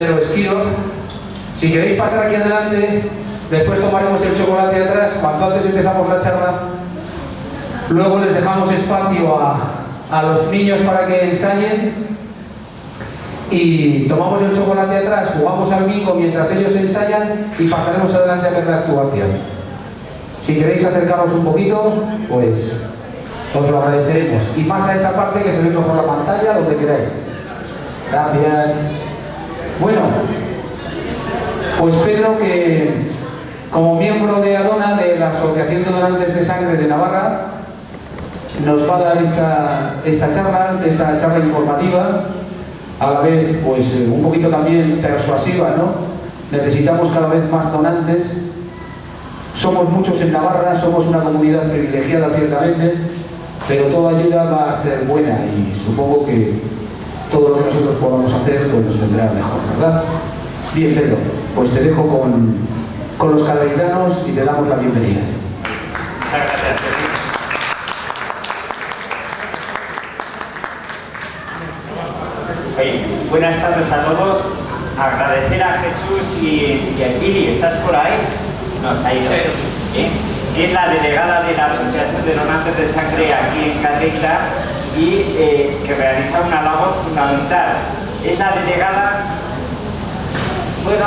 Pero esquiro, si queréis pasar aquí adelante, después tomaremos el chocolate atrás, cuanto antes empezamos la charla. Luego les dejamos espacio a los niños para que ensayen y tomamos el chocolate atrás, jugamos al bingo mientras ellos ensayan y pasaremos adelante a ver la actuación. Si queréis acercaros un poquito, pues os lo agradeceremos. Y pasa a esa parte que se ve mejor la pantalla, donde queráis. Gracias. Bueno, pues Pedro, que como miembro de ADONA, de la Asociación de Donantes de Sangre de Navarra, nos va a dar esta charla informativa, a la vez pues un poquito también persuasiva, ¿no? Necesitamos cada vez más donantes, somos muchos en Navarra, somos una comunidad privilegiada ciertamente, pero toda ayuda va a ser buena y supongo que todo lo que nosotros podamos hacer pues nos vendrá mejor, ¿verdad? Bien, Pedro, pues te dejo con los caleritanos y te damos la bienvenida. Muchas gracias. Buenas tardes a todos. Agradecer a Jesús y a Pili. ¿Estás por ahí? No, se ha ido. Que es la delegada de la Asociación de Donantes de Sangre aquí en Cadereyta y que realiza una labor fundamental. Es la delegada, bueno,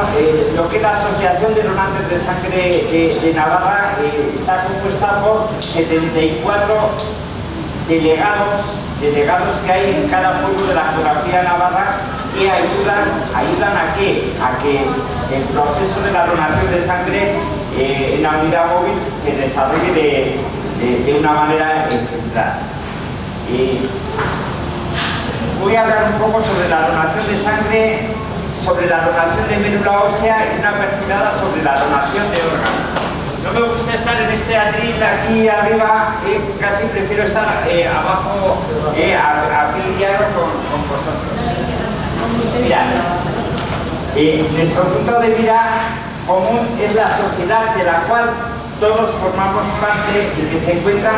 lo que es la Asociación de Donantes de Sangre de Navarra está compuesta por 74 delegados que hay en cada pueblo de la geografía navarra que ayudan a que el proceso de la donación de sangre en la unidad móvil se desarrolle de una manera ejemplar. Voy a hablar un poco sobre la donación de sangre, sobre la donación de médula ósea y una perspectiva sobre la donación de órganos. No me gusta estar en este atril aquí arriba, casi prefiero estar abajo, afiliado con vosotros. Mirad, nuestro punto de mira común es la sociedad de la cual todos formamos parte y que se encuentra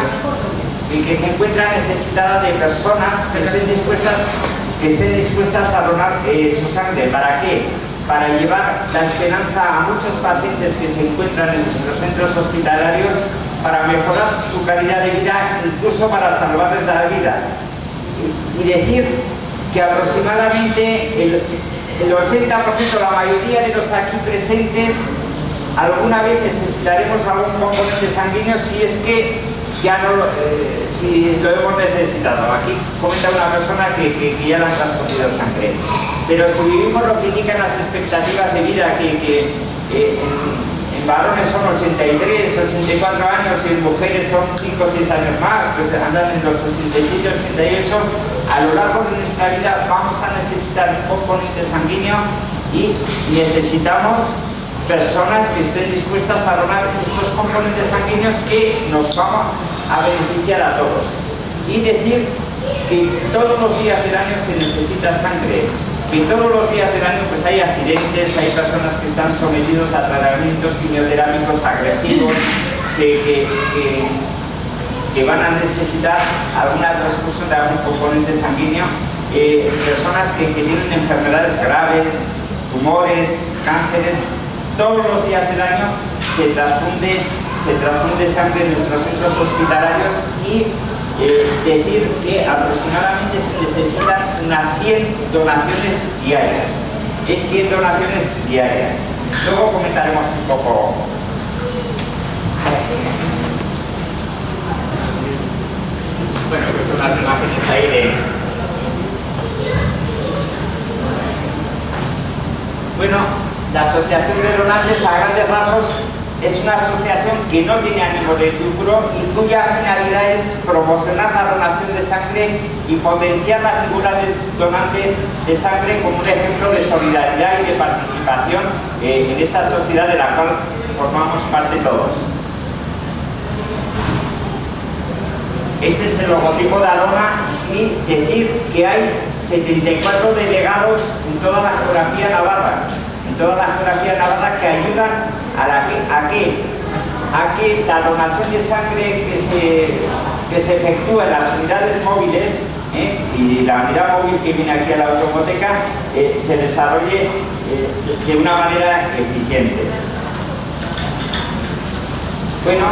necesitada de personas que estén dispuestas a donar su sangre. ¿Para qué? Para llevar la esperanza a muchos pacientes que se encuentran en nuestros centros hospitalarios, para mejorar su calidad de vida, incluso para salvarles la vida. Y decir que aproximadamente el 80%, la mayoría de los aquí presentes, alguna vez necesitaremos algún componente sanguíneo si es que ya no si lo hemos necesitado. Aquí comenta una persona que ya le han transfundido sangre. Pero si vivimos lo que indican las expectativas de vida, que en varones son 83, 84 años y en mujeres son 5 o 6 años más, pues andan en los 87, 88, a lo largo de nuestra vida vamos a necesitar un componente sanguíneo y necesitamos personas que estén dispuestas a donar esos componentes sanguíneos que nos vamos a beneficiar a todos. Y decir que todos los días del año se necesita sangre, que todos los días del año pues hay accidentes, hay personas que están sometidos a tratamientos quimioterápicos agresivos, que van a necesitar alguna transfusión de algún componente sanguíneo, personas que tienen enfermedades graves, tumores, cánceres. Todos los días del año se transfunde sangre en nuestros centros hospitalarios y decir que aproximadamente se necesitan unas 100 donaciones diarias. 100 donaciones diarias. Luego comentaremos un poco. Bueno, he puesto unas imágenes ahí de... Bueno, la Asociación de Donantes, a grandes rasgos, es una asociación que no tiene ánimo de lucro y cuya finalidad es promocionar la donación de sangre y potenciar la figura del donante de sangre como un ejemplo de solidaridad y de participación en esta sociedad de la cual formamos parte todos. Este es el logotipo de ADONA y decir que hay 74 delegados en toda la geografía navarra. Que ayudan a que la donación de sangre que se efectúa en las unidades móviles y la unidad móvil que viene aquí a la automoteca se desarrolle de una manera eficiente. Bueno,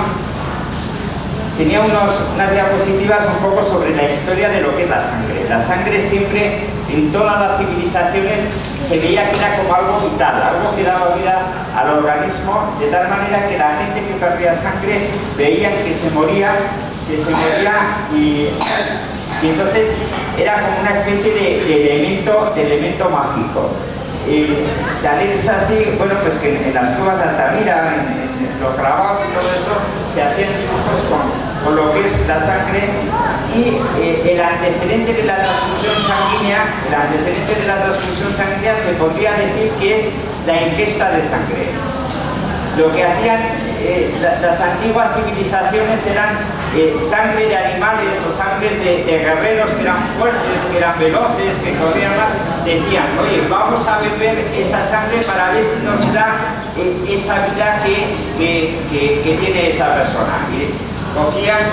tenía unas diapositivas un poco sobre la historia de lo que es la sangre. La sangre siempre, en todas las civilizaciones, se veía que era como algo vital, algo que daba vida al organismo, de tal manera que la gente que perdía sangre veía que se moría y entonces era como una especie de elemento mágico. Salir es así, bueno, pues que en las cuevas de Altamira, en los grabados y todo eso, se hacían dibujos con lo que es la sangre y el antecedente de la transfusión sanguínea se podría decir que es la ingesta de sangre. Lo que hacían las antiguas civilizaciones eran sangre de animales o sangres de guerreros que eran fuertes, que eran veloces, que corrían más. Decían, oye, vamos a beber esa sangre para ver si nos da esa vida que tiene esa persona. Y cogían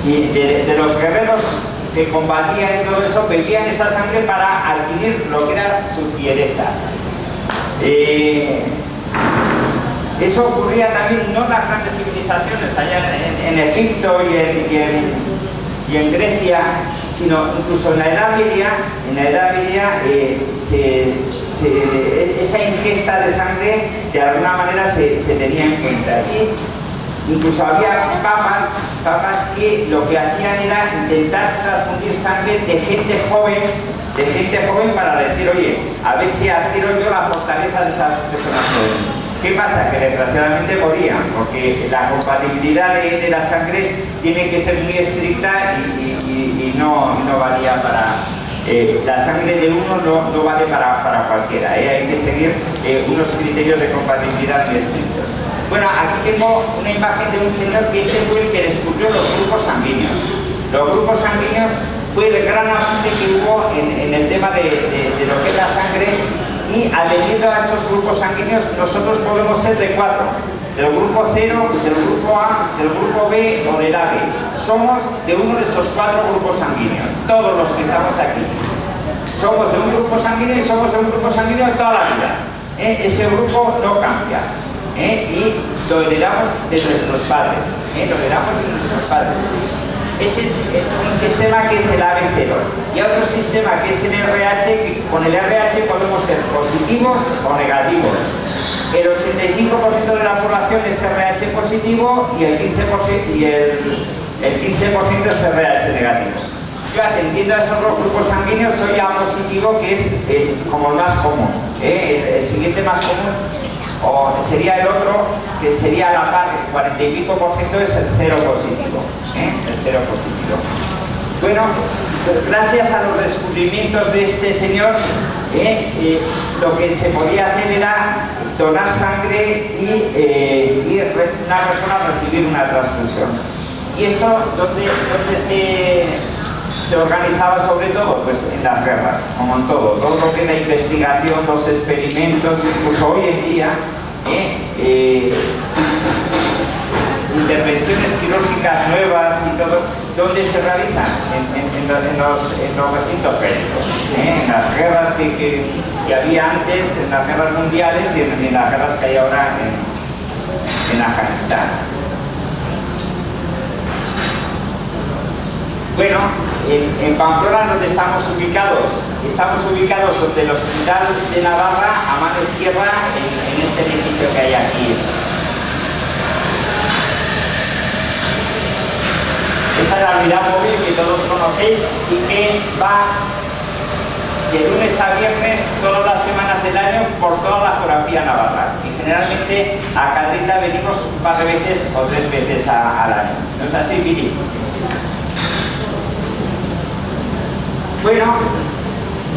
de los guerreros que combatían y todo eso, bebían esa sangre para adquirir lo que era su fiereza. Eso ocurría también no en las grandes civilizaciones, allá en Egipto y en Grecia, sino incluso en la Edad Media, esa ingesta de sangre de alguna manera se tenía en cuenta. Y incluso había papas que lo que hacían era intentar transfundir sangre de gente joven para decir, oye, a ver si adquiero yo la fortaleza de esas personas jóvenes. ¿Qué pasa? Que desgraciadamente morían, porque la compatibilidad de la sangre tiene que ser muy estricta y no valía para... la sangre de uno no vale para cualquiera, hay que seguir unos criterios de compatibilidad muy estrictos. Bueno, aquí tengo una imagen de un señor que fue el que descubrió los grupos sanguíneos. Los grupos sanguíneos fue el gran avance que hubo en el tema de lo que es la sangre. Y adherido a esos grupos sanguíneos, nosotros podemos ser de 4, del grupo 0, del grupo A, del grupo B o del AB. Somos de uno de esos 4 grupos sanguíneos, todos los que estamos aquí. Somos de un grupo sanguíneo y somos de un grupo sanguíneo de toda la vida. Ese grupo no cambia. Y lo heredamos de nuestros padres. Ese es un sistema que es el AB0 y otro sistema que es el RH, que con el RH podemos ser positivos o negativos. El 85% de la población es RH positivo y el 15% es RH negativo. Yo, atendiendo a esos dos grupos sanguíneos, soy A positivo, que es como el más común. El siguiente más común sería el otro, que sería a la par, el 40 y pico % es el 0 positivo. El 0 positivo. Bueno, gracias a los descubrimientos de este señor, lo que se podía hacer era donar sangre y una persona recibir una transfusión. ¿Y esto dónde se organizaba sobre todo? Pues en las guerras, como en todo lo que es la investigación, los experimentos, incluso hoy en día, intervenciones quirúrgicas nuevas y todo, ¿dónde se realizan? En los recintos bélicos, en las guerras que había antes, en las guerras mundiales y en las guerras que hay ahora en Afganistán. Bueno, en Pamplona, donde estamos ubicados donde el Hospital de Navarra, a mano izquierda, en este edificio que hay aquí. Esta es la unidad móvil que todos conocéis y que va de lunes a viernes todas las semanas del año por toda la geografía navarra. Y generalmente a Cadrita venimos un par de veces o 3 veces al año. ¿No es así, Viri? Bueno,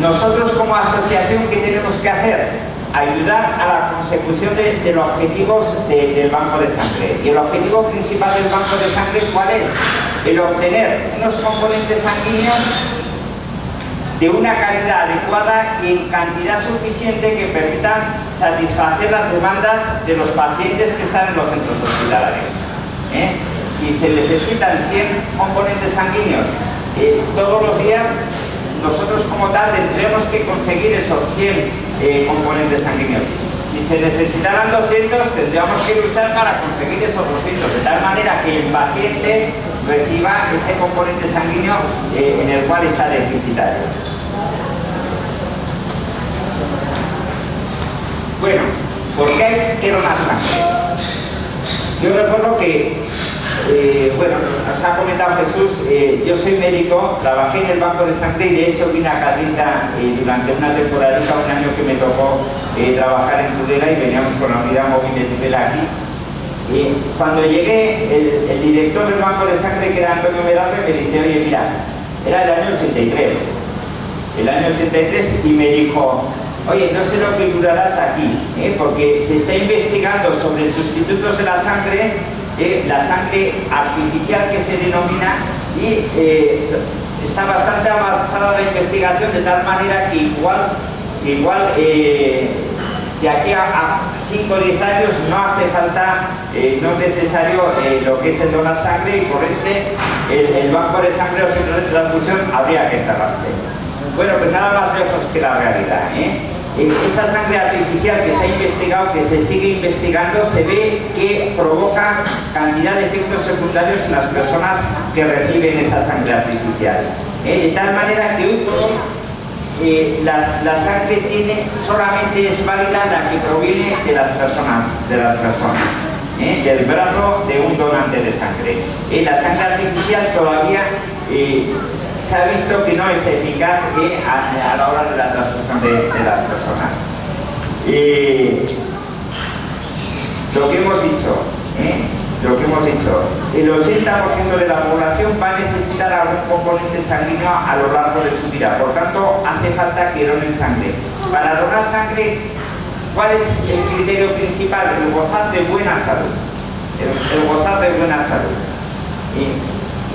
nosotros como asociación, ¿qué tenemos que hacer? Ayudar a la consecución de los objetivos del banco de sangre. Y el objetivo principal del banco de sangre, ¿cuál es? El obtener unos componentes sanguíneos de una calidad adecuada y en cantidad suficiente que permitan satisfacer las demandas de los pacientes que están en los centros hospitalarios. Si se necesitan 100 componentes sanguíneos todos los días, nosotros como tal tendremos que conseguir esos 100 componentes sanguíneos. Si se necesitaran 200, tendríamos que luchar para conseguir esos 200, de tal manera que el paciente reciba ese componente sanguíneo en el cual está deficitario. Bueno, ¿por qué hay que donar sangre? Yo recuerdo que, bueno, nos ha comentado Jesús, yo soy médico, trabajé en el banco de sangre y de hecho vine a Cadita durante una temporadita, un año que me tocó trabajar en Tudela y veníamos con la unidad móvil de Tudela aquí. Cuando llegué, el director del banco de sangre, que era Antonio Medalbe, me dice, oye, mira, era el año 83, y me dijo, oye, no sé lo que durarás aquí, porque se está investigando sobre sustitutos de la sangre artificial que se denomina, y está bastante avanzada la investigación, de tal manera que igual de aquí a 5 o 10 años no hace falta, no es necesario lo que es el donar sangre, y por ende el banco de sangre o centro de transfusión habría que cerrarse. Bueno, pues nada más lejos que la realidad, esa sangre artificial que se ha investigado, que se sigue investigando, se ve que provoca cantidad de efectos secundarios en las personas que reciben esa sangre artificial. De tal manera que hoy por hoy la sangre solamente es válida la que proviene de las personas, del brazo de un donante de sangre. La sangre artificial todavía se ha visto que no es eficaz a la hora de la transfusión de las personas. Lo que hemos dicho, el 80% de la población va a necesitar algún componente sanguíneo a lo largo de su vida, por tanto hace falta que donen sangre. Para donar sangre, ¿cuál es el criterio principal? El gozar de buena salud. El gozar de buena salud.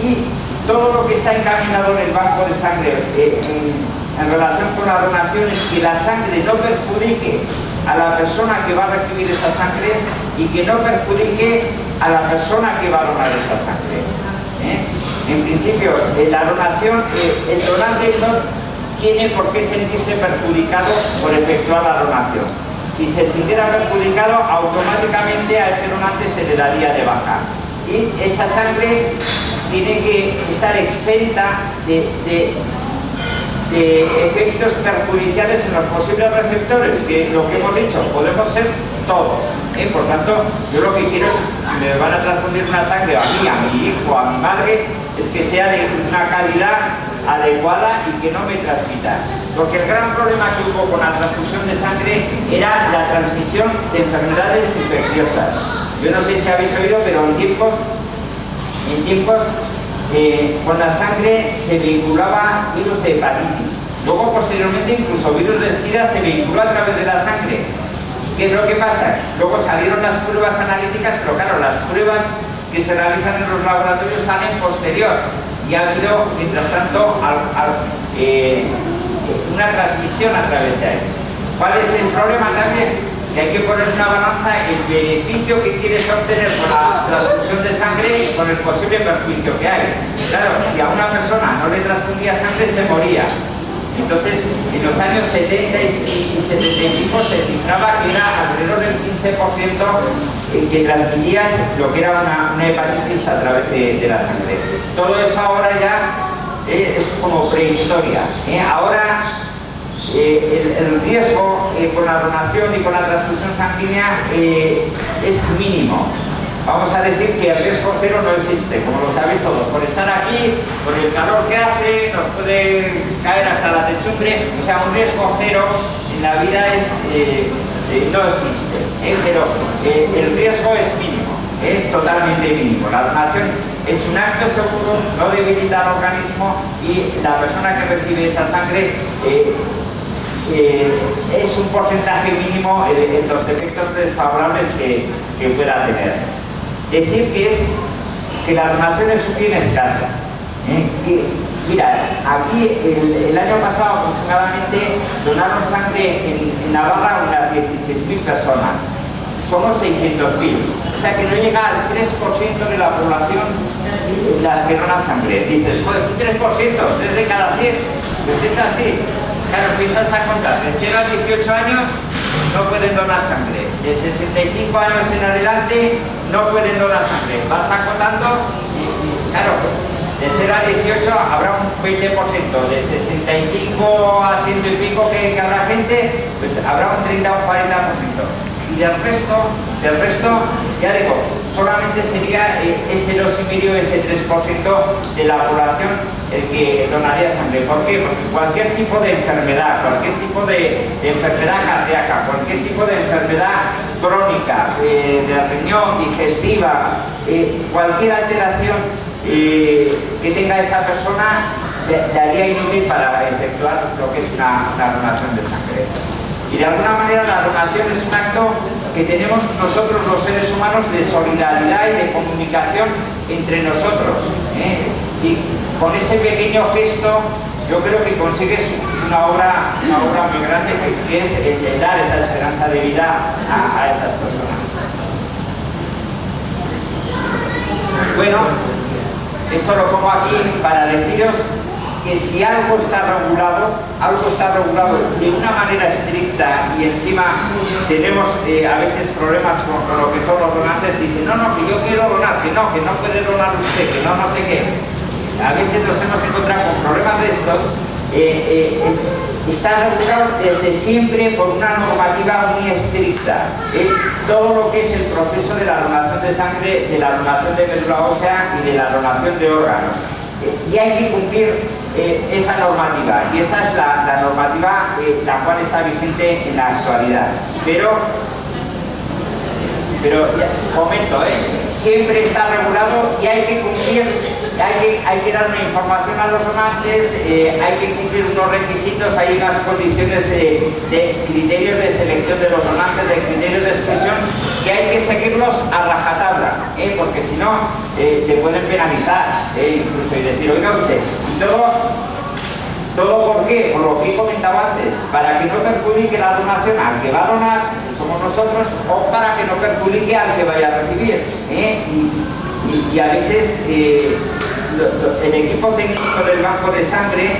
Y todo lo que está encaminado en el banco de sangre en relación con la donación es que la sangre no perjudique a la persona que va a recibir esa sangre y que no perjudique a la persona que va a donar esa sangre. En principio, la donación, el donante no tiene por qué sentirse perjudicado por efectuar la donación. Si se sintiera perjudicado, automáticamente a ese donante se le daría de baja. Y esa sangre tiene que estar exenta de efectos perjudiciales en los posibles receptores, que lo que hemos dicho, podemos ser todos. Por tanto, yo lo que quiero es, si me van a transfundir una sangre a mí, a mi hijo, a mi madre, es que sea de una calidad adecuada y que no me transmita. Porque el gran problema que hubo con la transfusión de sangre era la transmisión de enfermedades infecciosas. Yo no sé si habéis oído, pero en tiempos con la sangre se vehiculaba virus de hepatitis. Luego, posteriormente, incluso virus del SIDA se vehiculó a través de la sangre. ¿Qué es lo que pasa? Luego salieron las pruebas analíticas, pero claro, las pruebas que se realizan en los laboratorios salen posterior. Y ha habido, mientras tanto, una transmisión a través de ahí. ¿Cuál es el problema también? Que hay que poner en una balanza el beneficio que quieres obtener con la transfusión de sangre con el posible perjuicio que hay. Claro, si a una persona no le transfundía sangre, se moría. Entonces, en los años 70 y 75 se cifraba que era alrededor del 15% que transmitías lo que era una hepatitis a través de la sangre. Todo eso ahora ya es como prehistoria. Ahora el riesgo con la donación y con la transfusión sanguínea es mínimo. Vamos a decir que el riesgo cero no existe, como lo sabéis todos. Por estar aquí, por el calor que hace, nos puede caer hasta la techumbre. O sea, un riesgo cero en la vida no existe. Pero el riesgo es mínimo, es totalmente mínimo. La donación es un acto seguro, no debilita al organismo, y la persona que recibe esa sangre es un porcentaje mínimo en los efectos desfavorables que pueda tener. Decir que la donación es bien escasa. Mira, aquí el año pasado aproximadamente donaron sangre en Navarra unas 16.000 personas. Somos 600.000. O sea que no llega al 3% de la población las que donan sangre. Dices, joder, un 3%, 3 de cada 100. Pues es así. Claro, empiezas a contar, de 0 a 18 años no pueden donar sangre, de 65 años en adelante no pueden donar sangre. Vas acotando y, claro, de 0 a 18 habrá un 20%, de 65 a 100 y pico que habrá gente, pues habrá un 30 o un 40%. Y del resto, ya digo, solamente sería ese 2,5, ese 3% de la población el que donaría sangre. ¿Por qué? Porque cualquier tipo de enfermedad, cualquier tipo de enfermedad cardíaca, cualquier tipo de enfermedad crónica, de riñón, digestiva, cualquier alteración que tenga esa persona le haría inútil para efectuar lo que es una donación de sangre. Y de alguna manera la donación es un acto que tenemos nosotros los seres humanos de solidaridad y de comunicación entre nosotros. Y con ese pequeño gesto yo creo que consigues una obra muy grande que es el dar esa esperanza de vida a esas personas. Bueno, esto lo pongo aquí para deciros que si algo está regulado de una manera estricta y encima tenemos a veces problemas con lo que son los donantes, dicen no, que yo quiero donar, que no puede donar usted, que no sé qué. A veces nos hemos encontrado con problemas de estos. Está regulado desde siempre por una normativa muy estricta. Todo lo que es el proceso de la donación de sangre, de la donación de médula ósea y de la donación de órganos. Y hay que cumplir esa normativa, y esa es la normativa la cual está vigente en la actualidad. Pero ya, comento, siempre está regulado y hay que cumplir, hay que dar una información a los donantes, hay que cumplir unos requisitos, hay unas condiciones de criterios de selección de los donantes, de criterios de exclusión, que hay que seguirlos a rajatabla, porque si no te pueden penalizar, incluso, y decir, oiga usted, ¿todo por qué? Por lo que he comentado antes, para que no perjudique la donación al que va a donar, que somos nosotros, o para que no perjudique al que vaya a recibir. Y a veces el equipo técnico del banco de sangre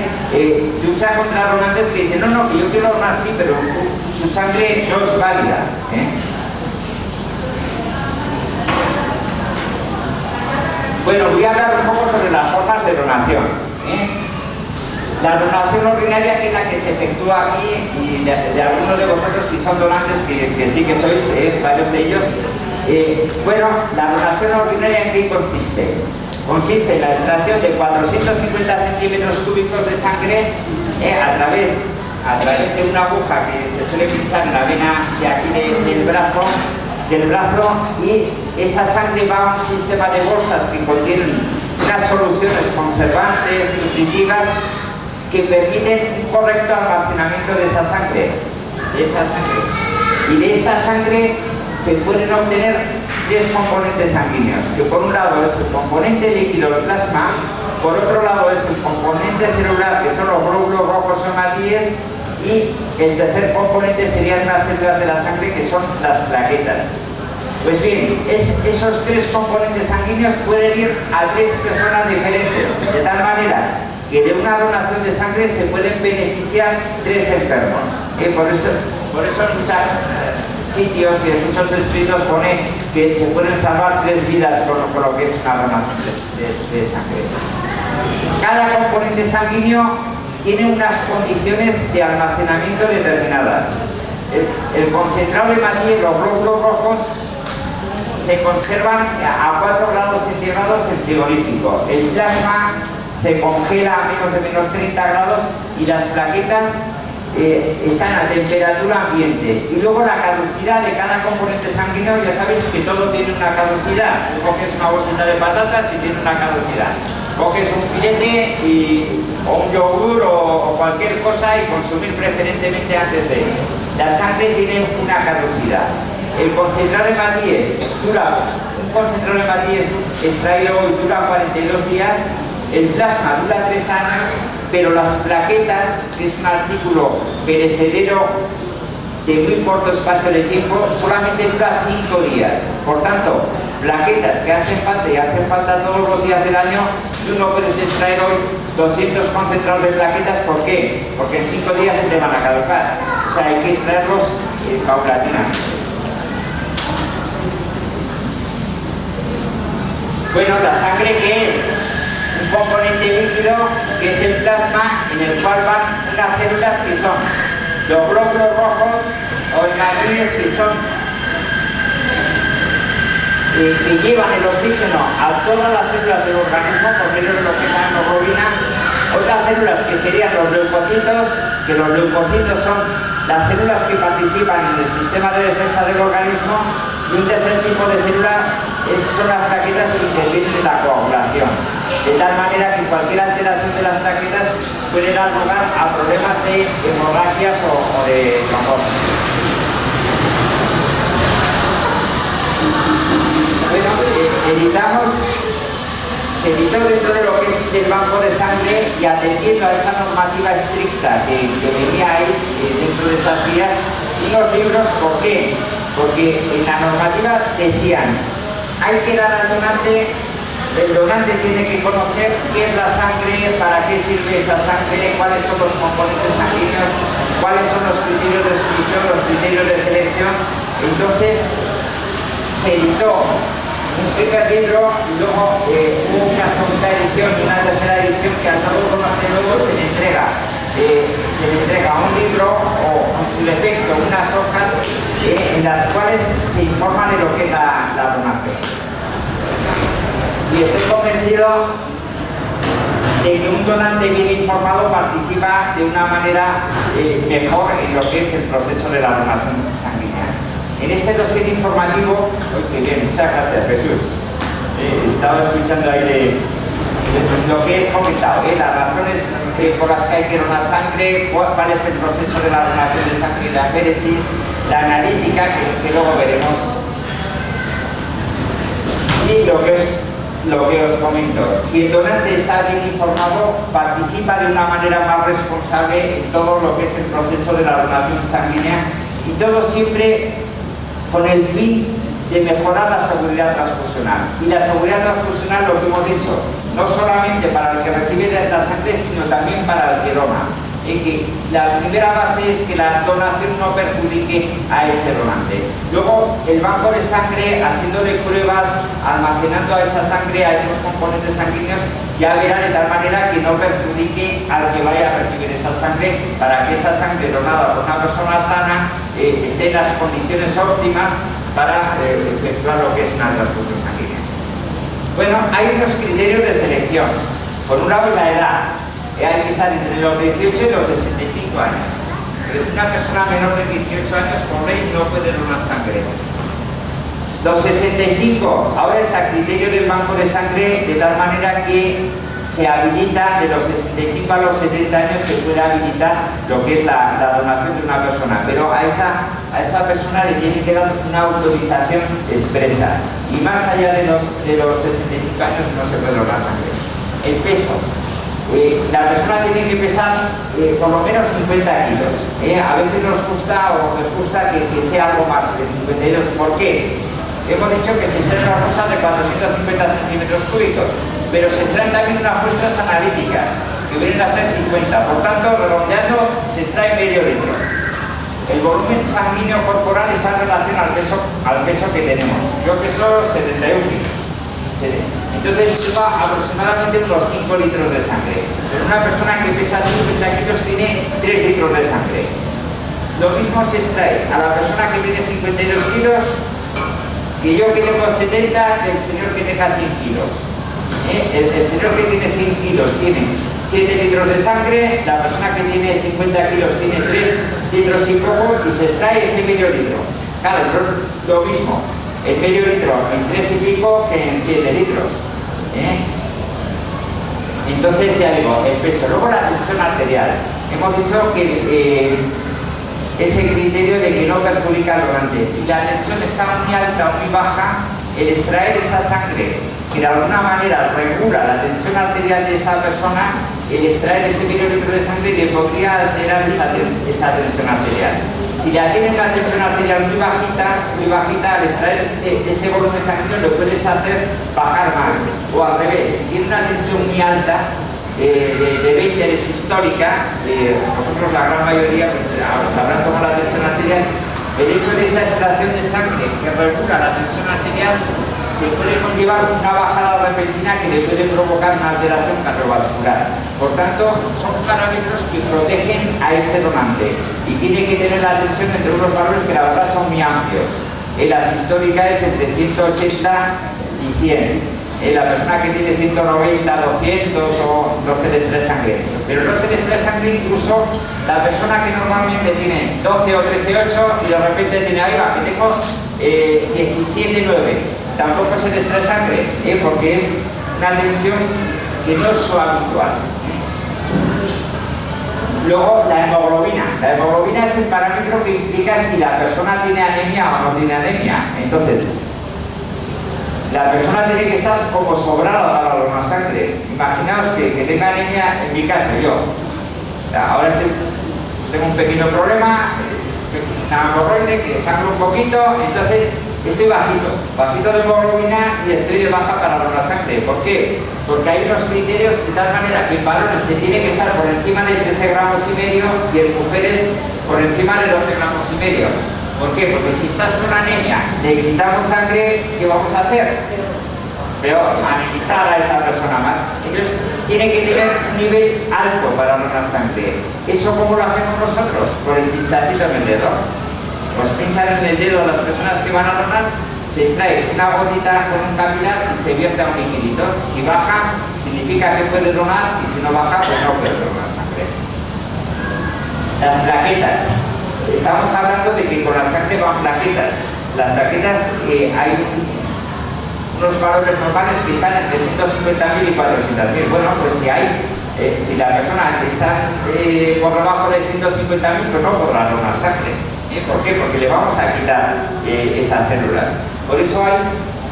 lucha contra donantes que dicen, no, que yo quiero donar, sí, pero su sangre no es válida. Bueno, voy a hablar un poco sobre las formas de donación. La donación ordinaria, que es la que se efectúa aquí, y de algunos de vosotros, si son donantes, que sí que sois, varios de ellos. Bueno, la donación ordinaria, ¿en qué consiste? Consiste en la extracción de 450 centímetros cúbicos de sangre a través de una aguja que se suele pinchar en la vena de aquí del brazo, y esa sangre va a un sistema de bolsas que contienen unas soluciones conservantes, nutritivas, que permiten un correcto almacenamiento de esa sangre. Y de esta sangre se pueden obtener 3 componentes sanguíneos, que por un lado es el componente líquido, el plasma, por otro lado es el componente celular, que son los glóbulos rojos somatíes, y el tercer componente serían las células de la sangre, que son las plaquetas. Pues bien, esos 3 componentes sanguíneos pueden ir a 3 personas diferentes, de tal manera que de una donación de sangre se pueden beneficiar 3 enfermos. Por eso en muchos sitios y en muchos escritos pone que se pueden salvar 3 vidas con lo que es una donación de sangre. Cada componente sanguíneo tiene unas condiciones de almacenamiento determinadas. El concentrado de Mathieu, los glóbulos rojos, se conservan a 4 grados centígrados en frigorífico. El plasma se congela a menos de -30 grados y las plaquetas están a temperatura ambiente. Y luego la caducidad de cada componente sanguíneo, ya sabéis que todo tiene una caducidad. Coges una bolsita de patatas y tiene una caducidad. Coges un filete o un yogur o cualquier cosa y consumir preferentemente antes de ello. La sangre tiene una caducidad. El concentrado de Mathieu un concentrado de Mathieu extraído hoy dura 42 días. El plasma dura 3 años, pero las plaquetas, que es un artículo perecedero de muy corto espacio de tiempo, solamente dura 5 días. Por tanto, plaquetas que hacen falta y hacen falta todos los días del año, tú no puedes extraer hoy 200 concentrados de plaquetas. ¿Por qué? Porque en 5 días se le van a caducar. O sea, hay que extraerlos paulatinamente. Bueno, la sangre, ¿qué es? Un componente líquido que es el plasma, en el cual van unas células que son los glóbulos rojos o hemoglobines, que son que llevan el oxígeno a todas las células del organismo por medio de lo que es la hemoglobina. Otras células que serían los leucocitos, que los leucocitos son las células que participan en el sistema de defensa del organismo, y un tercer tipo de células son las plaquetas que intervienen en la coagulación. De tal manera que cualquier alteración de las plaquetas puede dar lugar a problemas de hemorragias o de trombosis. Bueno, se editó dentro de lo que es el banco de sangre, y atendiendo a esa normativa estricta que venía ahí dentro de esas guías, unos libros. ¿Por qué? Porque en la normativa decían, hay que dar al donante, el donante tiene que conocer qué es la sangre, para qué sirve esa sangre, cuáles son los componentes sanguíneos, cuáles son los criterios de exclusión, los criterios de selección. Entonces se editó un primer libro, y luego hubo una segunda edición y una tercera edición, que al nuevo donante luego se le entrega un libro, o en su defecto unas hojas en las cuales se informa de lo que es la donación. Y estoy convencido de que un donante bien informado participa de una manera mejor en lo que es el proceso de la donación sanguínea. En este dossier informativo, que bien, muchas gracias, Jesús. He estado escuchando ahí de lo que he comentado, las razones por las que hay que donar sangre, cuál es el proceso de la donación de sangre, la féresis, la analítica, que luego veremos, y lo que os comento. Si el donante está bien informado, participa de una manera más responsable en todo lo que es el proceso de la donación sanguínea, y todo siempre con el fin de mejorar la seguridad transfusional. Y la seguridad transfusional, lo que hemos dicho, no solamente para el que recibe la sangre, sino también para el que dona. Que la primera base es que la donación no perjudique a ese donante. Luego, el banco de sangre, haciéndole pruebas, almacenando a esa sangre, a esos componentes sanguíneos, ya verá de tal manera que no perjudique al que vaya a recibir esa sangre, para que esa sangre donada por una persona sana esté en las condiciones óptimas para efectuar lo que es una transfusión sanguínea. Bueno, hay unos criterios de selección. Por un lado, la edad. Hay que estar entre los 18 y los 65 años. Una persona menor de 18 años por ley no puede donar sangre. Los 65, ahora es a criterio del banco de sangre, de tal manera que se habilita de los 65 a los 70 años, se puede habilitar lo que es la donación de una persona, pero a esa persona le tiene que dar una autorización expresa, y más allá de los 65 años no se puede donar sangre. El peso. La persona tiene que pesar por lo menos 50 kilos. A veces nos gusta que sea algo más de 52. ¿Por qué? Hemos dicho que se extraen unas muestras de 450 centímetros cúbicos, pero se extraen también unas muestras analíticas, que vienen a ser 50. Por tanto, redondeando, se extrae medio litro. El volumen sanguíneo corporal está en relación al peso que tenemos. Yo peso 71 kilos. Entonces lleva aproximadamente unos 5 litros de sangre. Pero una persona que pesa 50 kilos tiene 3 litros de sangre. Lo mismo se extrae a la persona que tiene 52 kilos, que yo que tengo 70, que el señor que tenga 100 kilos. El señor que tiene 100 kilos tiene 7 litros de sangre, la persona que tiene 50 kilos tiene 3 litros y poco, y se extrae ese medio litro. Claro, lo mismo. El medio litro en 3 y pico que en 7 litros. Entonces, ya digo, el peso. Luego la tensión arterial. Hemos dicho que ese criterio de que no perjudica al donante. Si la tensión está muy alta o muy baja, el extraer esa sangre, que de alguna manera regula la tensión arterial de esa persona, el extraer ese medio litro de sangre le podría alterar esa tensión arterial. Si ya tiene una tensión arterial muy bajita, al extraer ese volumen sanguíneo lo puedes hacer bajar más. O al revés, si tiene una tensión muy alta, debe interés histórica, vosotros la gran mayoría pues, sabrán tomar la tensión arterial. El hecho de esa extracción de sangre que regula la tensión arterial que puede conllevar una bajada repentina que le puede provocar una alteración cardiovascular. Por tanto, son parámetros que protegen a ese donante y tiene que tener la tensión entre unos valores que la verdad son muy amplios. La sistólica es entre 180 y 100. La persona que tiene 190, 200 o no se le estrés sangre. Pero no se le estrés sangre incluso la persona que normalmente tiene 12 o 13,8 y de repente tiene, ahí va, que tengo 17,9. Tampoco se le estrés sangre, porque es una tensión que no es lo habitual. Luego, la hemoglobina. La hemoglobina es el parámetro que implica si la persona tiene anemia o no tiene anemia. Entonces, la persona tiene que estar como sobrada para donar sangre. Imaginaos que tenga anemia, en mi caso, yo. Ahora tengo un pequeño problema, una hemorroide que sangro un poquito, entonces estoy bajito de hemoglobina y estoy de baja para donar sangre. ¿Por qué? Porque hay unos criterios de tal manera que en varones se tiene que estar por encima de 13,5 gramos y en mujeres por encima de 12,5 gramos. ¿Por qué? Porque si estás con anemia, le quitamos sangre, ¿qué vamos a hacer? Peor, anemizar a esa persona más. Entonces, tiene que tener un nivel alto para donar sangre. ¿Eso cómo lo hacemos nosotros? Por el pinchacito en el dedo. Pues pinchan en el dedo a las personas que van a donar, se extrae una gotita con un capilar y se vierte a un liquidito. Si baja, significa que puede donar, y si no baja, pues no puede donar sangre. Las plaquetas. Estamos hablando de que con la sangre van plaquetas. Las plaquetas, hay unos valores normales que están entre 150.000 y 400.000. Bueno, pues si la persona está por debajo de 150.000, pues no podrá donar sangre. ¿Por qué? Porque le vamos a quitar esas células. Por eso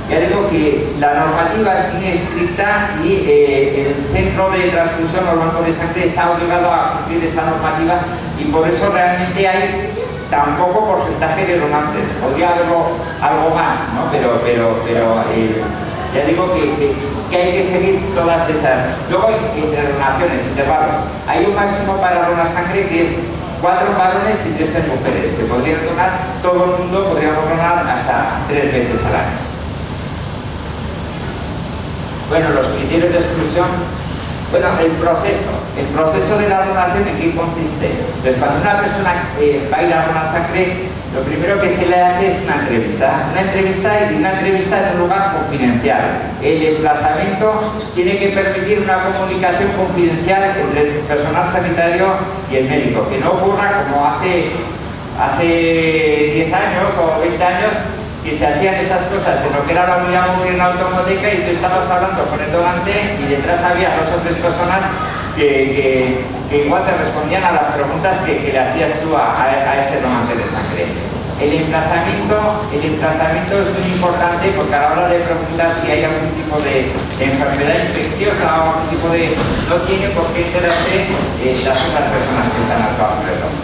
ya digo que la normativa es muy estricta y el centro de transfusión o el banco de sangre está obligado a cumplir esa normativa y por eso realmente hay tan poco porcentaje de donantes. Podría haberlo algo más, ¿no? Pero ya digo que hay que seguir todas esas. Luego, entre donaciones, intervalos. Hay un máximo para donar sangre que es 4 varones y 3 mujeres. Se podrían donar, todo el mundo podríamos donar hasta 3 veces al año. Bueno, los criterios de exclusión. Bueno, el proceso de la donación, ¿en qué consiste? Pues cuando una persona va a ir a donar sangre, lo primero que se le hace es una entrevista en un lugar confidencial. El emplazamiento tiene que permitir una comunicación confidencial entre el personal sanitario y el médico, que no ocurra como hace 10 años o 20 años que se hacían estas cosas en lo que era la unidad móvil en la automoteca y tú estabas hablando con el donante y detrás había 2 o 3 personas que igual te respondían a las preguntas que le hacías tú a ese donante de sangre. El emplazamiento es muy importante porque a la hora de preguntar si hay algún tipo de enfermedad infecciosa o algún tipo de... no tiene por qué enterarse las otras personas que están a su alrededor.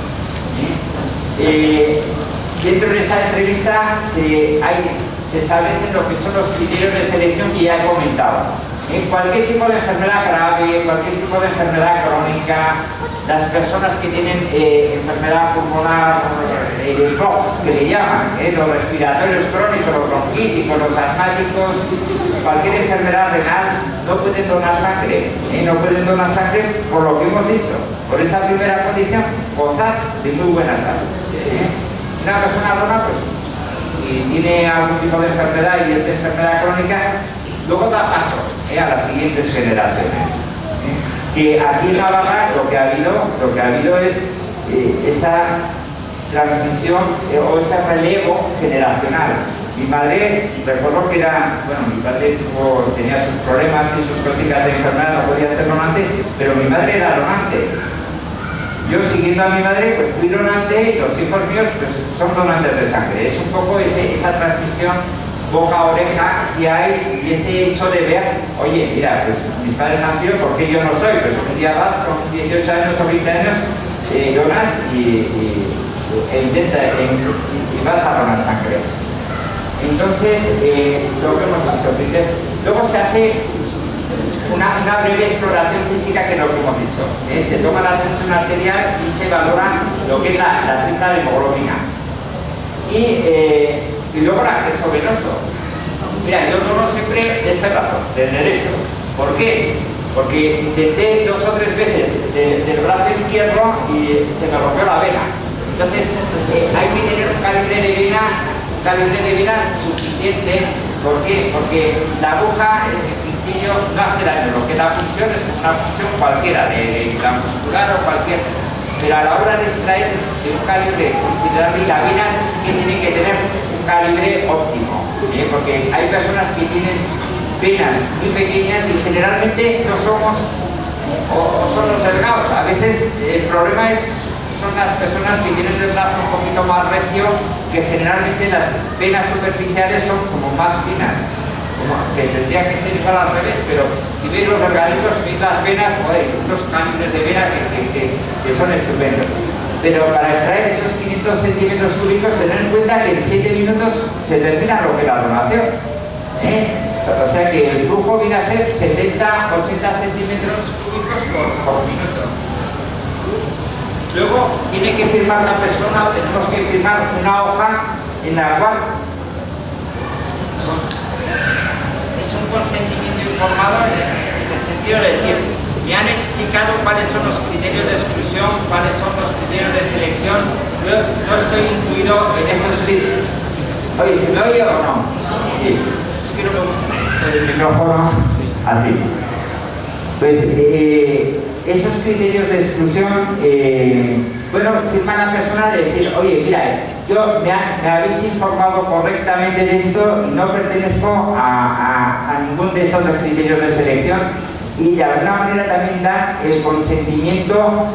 Dentro de esa entrevista se establecen lo que son los criterios de selección que ya he comentado. En cualquier tipo de enfermedad grave, cualquier tipo de enfermedad crónica, las personas que tienen enfermedad pulmonar, el POC, que le llaman, los respiratorios crónicos, los bronquíticos, los asmáticos, cualquier enfermedad renal, no pueden donar sangre. No pueden donar sangre por lo que hemos dicho, por esa primera condición, gozar de muy buena salud. Una persona dona, pues, si tiene algún tipo de enfermedad y es enfermedad crónica, luego da paso a las siguientes generaciones. Que aquí en Navarra lo que ha habido es esa transmisión o ese relevo generacional. Mi madre, recuerdo que mi padre tenía sus problemas y sus cositas de enfermedad, no podía ser donante, pero mi madre era donante. Yo, siguiendo a mi madre, pues fui donante y los hijos míos pues, son donantes de sangre. Es un poco esa transmisión boca a oreja que hay y ese hecho de ver, oye, mira, pues mis padres han sido porque yo no soy, pues un día vas con 18 años o 20 años, donas y vas a donar sangre. Entonces, lo que hemos visto, luego se hace una breve exploración física, que es lo que hemos dicho. Se toma la tensión arterial y se valora lo que es la cifra de hemoglobina. Y luego el acceso venoso. Mira, yo tomo siempre de este brazo, del derecho. ¿Por qué? Porque intenté 2 o 3 veces del brazo izquierdo y se me rompió la vena. Entonces hay que tener un calibre de vena suficiente. ¿Por qué? Porque la aguja en principio no hace daño. Lo que da función es una función cualquiera, de la muscular o cualquier. Pero a la hora de extraer es de un calibre considerable, y la vena sí que tiene que tener un calibre óptimo. Porque hay personas que tienen venas muy pequeñas y generalmente no somos o son los delgados. A veces el problema son las personas que tienen el brazo un poquito más recio, que generalmente las venas superficiales son como más finas, que tendría que ser igual al revés. Pero si veis los delgaditos, veis las venas, joder, unos calibres de vena que son estupendos. Pero para extraer esos 500 centímetros cúbicos, tener en cuenta que en 7 minutos se termina lo que es la donación. O sea que el flujo viene a ser 70-80 centímetros cúbicos por minuto. Luego tiene que firmar la persona, o tenemos que firmar una hoja en la cual es un consentimiento informado, en el sentido de decir, me han explicado cuáles son los criterios de exclusión, cuáles son los criterios de selección. Yo no estoy incluido en estos criterios. Oye, ¿se me oye o no? Sí. Es que no me gusta el micrófono así. Pues esos criterios de exclusión, bueno, firma la persona de decir, oye, mira, me habéis informado correctamente de esto y no pertenezco a ninguno de estos dos criterios de selección. Y de alguna manera también da el consentimiento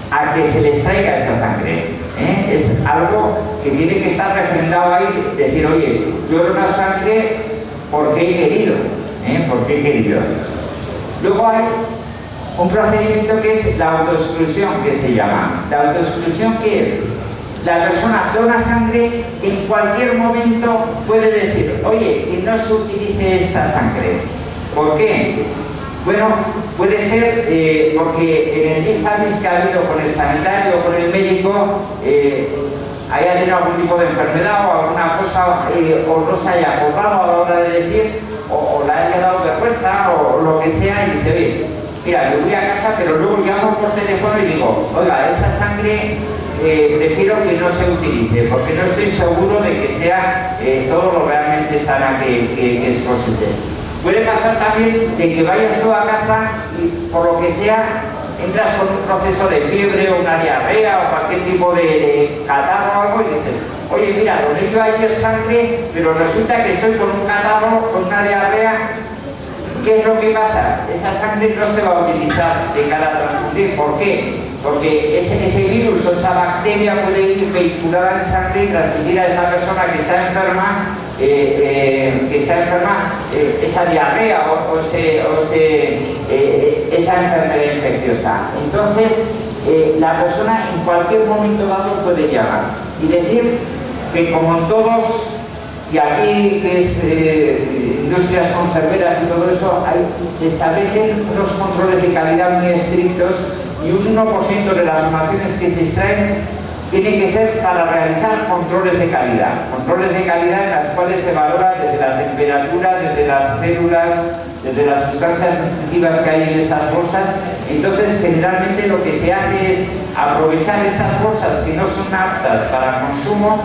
a que se les traiga esa sangre. Es algo que tiene que estar refrendado ahí, decir, oye, yo dono sangre porque he querido, porque he querido. Luego hay un procedimiento que es la autoexclusión, que se llama. ¿La autoexclusión qué es? La persona dona sangre, en cualquier momento puede decir, oye, que no se utilice esta sangre. ¿Por qué? Bueno, puede ser porque en el vis a vis que ha habido con el sanitario o con el médico, haya tenido algún tipo de enfermedad o alguna cosa, o no se haya acordado a la hora de decir, o le haya dado vergüenza o lo que sea, y dice, oye, mira, yo voy a casa, pero luego llamo por teléfono y digo, oiga, esa sangre prefiero que no se utilice, porque no estoy seguro de que sea todo lo realmente sana que es posible. Puede pasar también de que vayas tú a casa y por lo que sea entras con un proceso de fiebre o una diarrea o cualquier tipo de catarro o algo y dices, oye, mira, doné yo ayer sangre, pero resulta que estoy con un catarro, con una diarrea. ¿Qué es lo que pasa? Esa sangre no se va a utilizar de cara a transfundir. ¿Por qué? Porque ese virus o esa bacteria puede ir vehiculada en sangre y transmitir a esa persona que está enferma, esa diarrea o esa enfermedad infecciosa. Entonces, la persona en cualquier momento dado puede llamar y decir que, como en todos, y aquí que es industrias conserveras y todo eso, se establecen unos controles de calidad muy estrictos, y un 1% de las donaciones que se extraen tiene que ser para realizar controles de calidad en las cuales se valora desde la temperatura, desde las células, desde las sustancias nutritivas que hay en esas bolsas. Entonces, generalmente lo que se hace es aprovechar estas bolsas que no son aptas para consumo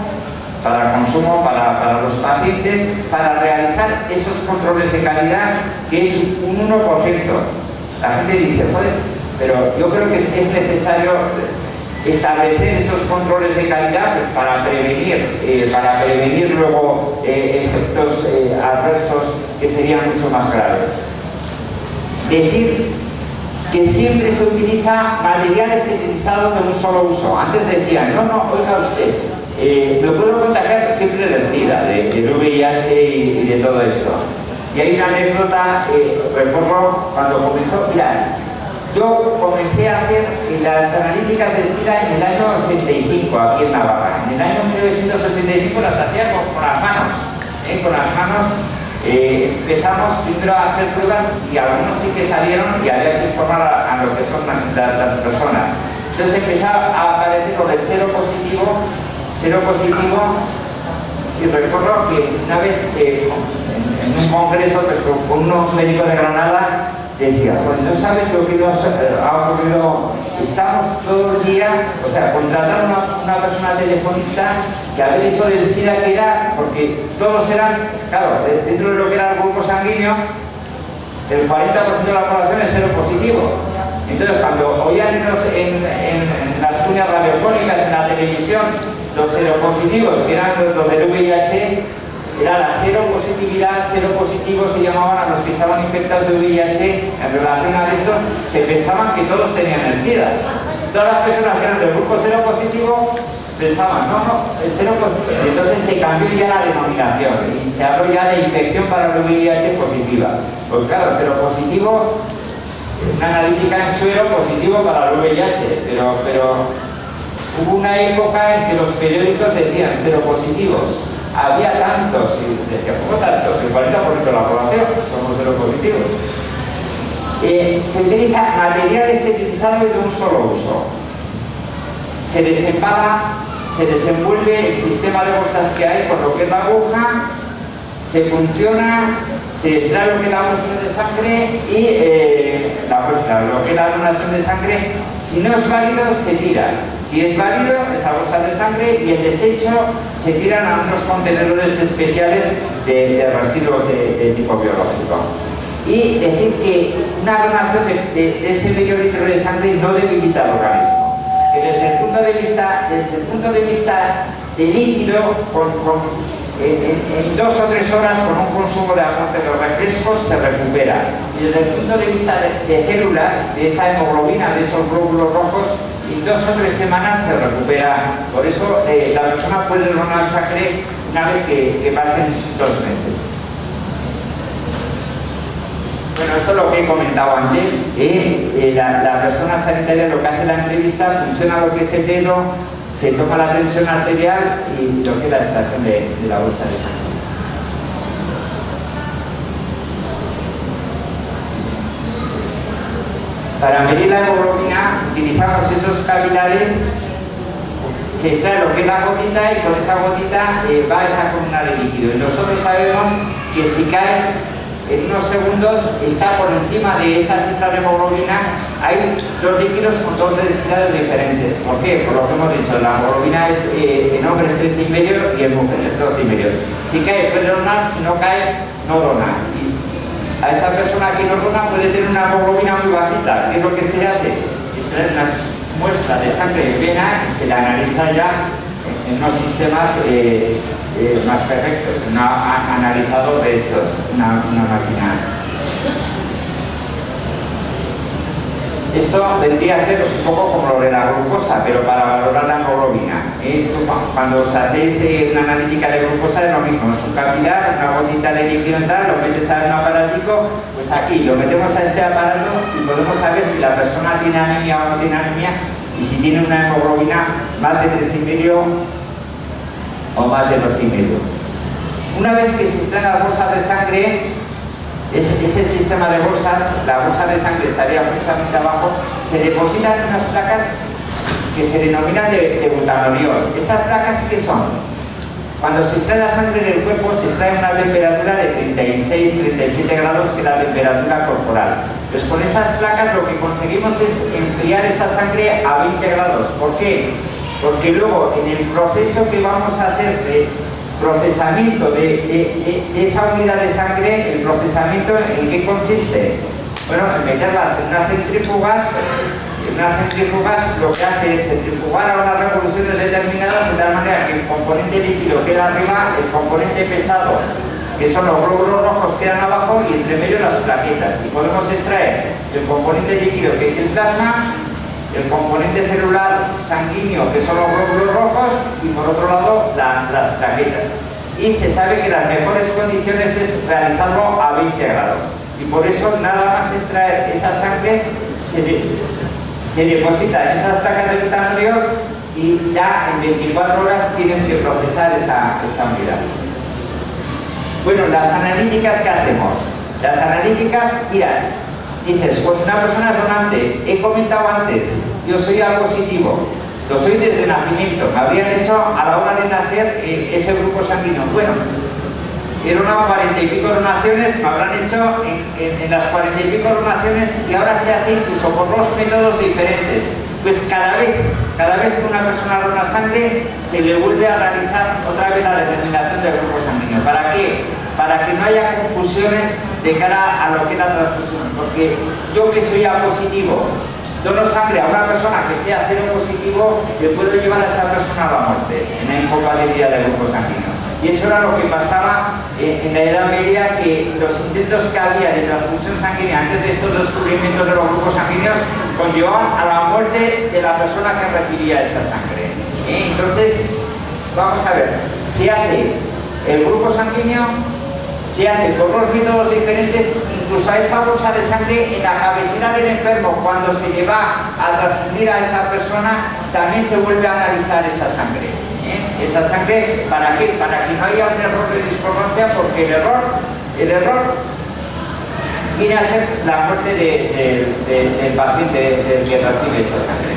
para los pacientes, para realizar esos controles de calidad, que es un 1%. La gente dice, joder, pero yo creo que es necesario establecer esos controles de calidad, pues, para prevenir luego efectos adversos que serían mucho más graves. Decir que siempre se utiliza material esterilizado de un solo uso. Antes decían, no, oiga usted, me puedo contagiar siempre del SIDA, del VIH y de todo eso. Y hay una anécdota, recuerdo cuando comenzó, mira, yo comencé a hacer las analíticas del SIDA en el año 85, aquí en Navarra. En el año 1985 las hacía con las manos, empezamos primero a hacer pruebas y algunos sí que salieron y había que informar a lo que son las personas. Entonces empezó a aparecer lo del cero positivo, y recuerdo que una vez en un congreso pues, con unos médicos de Granada decía, pues no sabes lo que nos ha ocurrido, estamos todo el día, o sea, contrataron a una persona telefonista que a ver eso del SIDA que era, porque todos eran, claro, dentro de lo que era el grupo sanguíneo, el 40% de la población es cero positivo. Entonces, cuando oían en las cuñas radiofónicas, en la televisión, los seropositivos, que eran los del VIH, era la cero positividad, cero positivos se llamaban a los que estaban infectados de VIH. En relación a esto, se pensaban que todos tenían el SIDA. Todas las personas que eran del grupo cero positivo pensaban, no, el cero positivo. Entonces se cambió ya la denominación y se habló ya de infección para el VIH positiva. Pues claro, cero positivo, una analítica en suero positivo para el VIH, pero hubo una época en que los periódicos decían cero positivos. Había tantos, y decía, ¿cómo tantos? El 40% de la población somos seropositivos. Se utiliza material esterilizado de un solo uso. Se desempala, se desenvuelve el sistema de bolsas que hay por lo que es la aguja, se funciona, se extrae lo que es la muestra de sangre y lo que es la donación de sangre. Si no es válido, se tira. Si es válido, esa bolsa de sangre y el desecho se tiran a unos contenedores especiales de residuos de tipo biológico. Y decir que una donación de ese medio litro de sangre no debilita el organismo. Que desde el punto de vista de líquido, en 2 o 3 horas con un consumo de los refrescos se recupera. Y desde el punto de vista de células, de esa hemoglobina, de esos glóbulos rojos, en 2 o 3 semanas se recupera. Por eso la persona puede donar sangre una vez que pasen 2 meses. Bueno, esto es lo que he comentado antes. La persona sanitaria lo que hace en la entrevista, funciona lo que es el dedo, se toma la tensión arterial y lo que es la extracción de la bolsa de sangre. Para medir la hemoglobina utilizamos esos capilares, se extrae lo que es la gotita y con esa gotita va esa columna de líquido. Y nosotros sabemos que si cae en unos segundos está por encima de esa cifra de hemoglobina. Hay 2 líquidos con 2 densidades diferentes. ¿Por qué? Por lo que hemos dicho, la hemoglobina es en hombres 13,5 y en mujeres 12,5. Si cae puede donar, si no cae no dona. Y a esa persona que no dona puede tener una hemoglobina muy bajita. ¿Qué es lo que se hace? Extraer una muestra de sangre de vena y se la analiza ya en unos sistemas más perfectos, un analizador de estos, una máquina. Esto vendría a ser un poco como lo de la glucosa, pero para valorar la hemoglobina. Cuando os hacéis una analítica de glucosa es lo mismo, es un capilar, una gotita de líquido y tal, lo metes a un aparatico, pues aquí lo metemos a este aparato y podemos saber si la persona tiene anemia o no tiene anemia y si tiene una hemoglobina más de 3,5 o más de 2,5. Una vez que se extraen las bolsas de sangre, ese sistema de bolsas, la bolsa de sangre estaría justamente abajo, se depositan unas placas que se denominan de butanoliol. ¿Estas placas qué son? Cuando se extrae la sangre del cuerpo se extrae a una temperatura de 36-37 grados, que es la temperatura corporal. Pues con estas placas lo que conseguimos es enfriar esa sangre a 20 grados. ¿Por qué? Porque luego en el proceso que vamos a hacer de procesamiento de esa unidad de sangre, el procesamiento ¿en qué consiste? Bueno, en meterlas en unas centrífugas. En unas centrífugas lo que hace es centrifugar a unas revoluciones determinadas de tal manera que el componente líquido queda arriba, el componente pesado, que son los glóbulos rojos, quedan abajo y entre medio las plaquetas. Y podemos extraer el componente líquido, que es el plasma, el componente celular sanguíneo, que son los glóbulos rojos, y por otro lado las plaquetas. Y se sabe que las mejores condiciones es realizarlo a 20 grados. Y por eso nada más extraer esa sangre se deposita en esas placas de butanoliol y ya en 24 horas tienes que procesar esa unidad. Bueno, las analíticas que hacemos. Las analíticas, mira, dices, pues una persona es donante, he comentado antes, yo soy A positivo, lo soy desde nacimiento, me habrían hecho a la hora de nacer ese grupo sanguíneo. Bueno, eran unas 40 y pico donaciones, me habrán hecho en las 40 y pico donaciones y ahora se hace incluso por los métodos diferentes. Pues cada vez que una persona dona sangre, se le vuelve a realizar otra vez la determinación del grupo sanguíneo. ¿Para qué? Para que no haya confusiones de cara a lo que es la transfusión. Porque yo que soy A positivo, dono sangre a una persona que sea cero positivo, le puedo llevar a esa persona a la muerte, en la incompatibilidad del grupo sanguíneo. Y eso era lo que pasaba en la Edad Media, que los intentos que había de transfusión sanguínea antes de estos descubrimientos de los grupos sanguíneos conllevaban a la muerte de la persona que recibía esa sangre. Entonces, vamos a ver, se hace el grupo sanguíneo, se hace por los métodos diferentes, incluso a esa bolsa de sangre en la cabecera del enfermo, cuando se le va a transfundir a esa persona, también se vuelve a analizar esa sangre. Esa sangre, ¿para qué? Para que no haya un error de discordancia, porque el error viene a ser la muerte del paciente del que recibe esa sangre.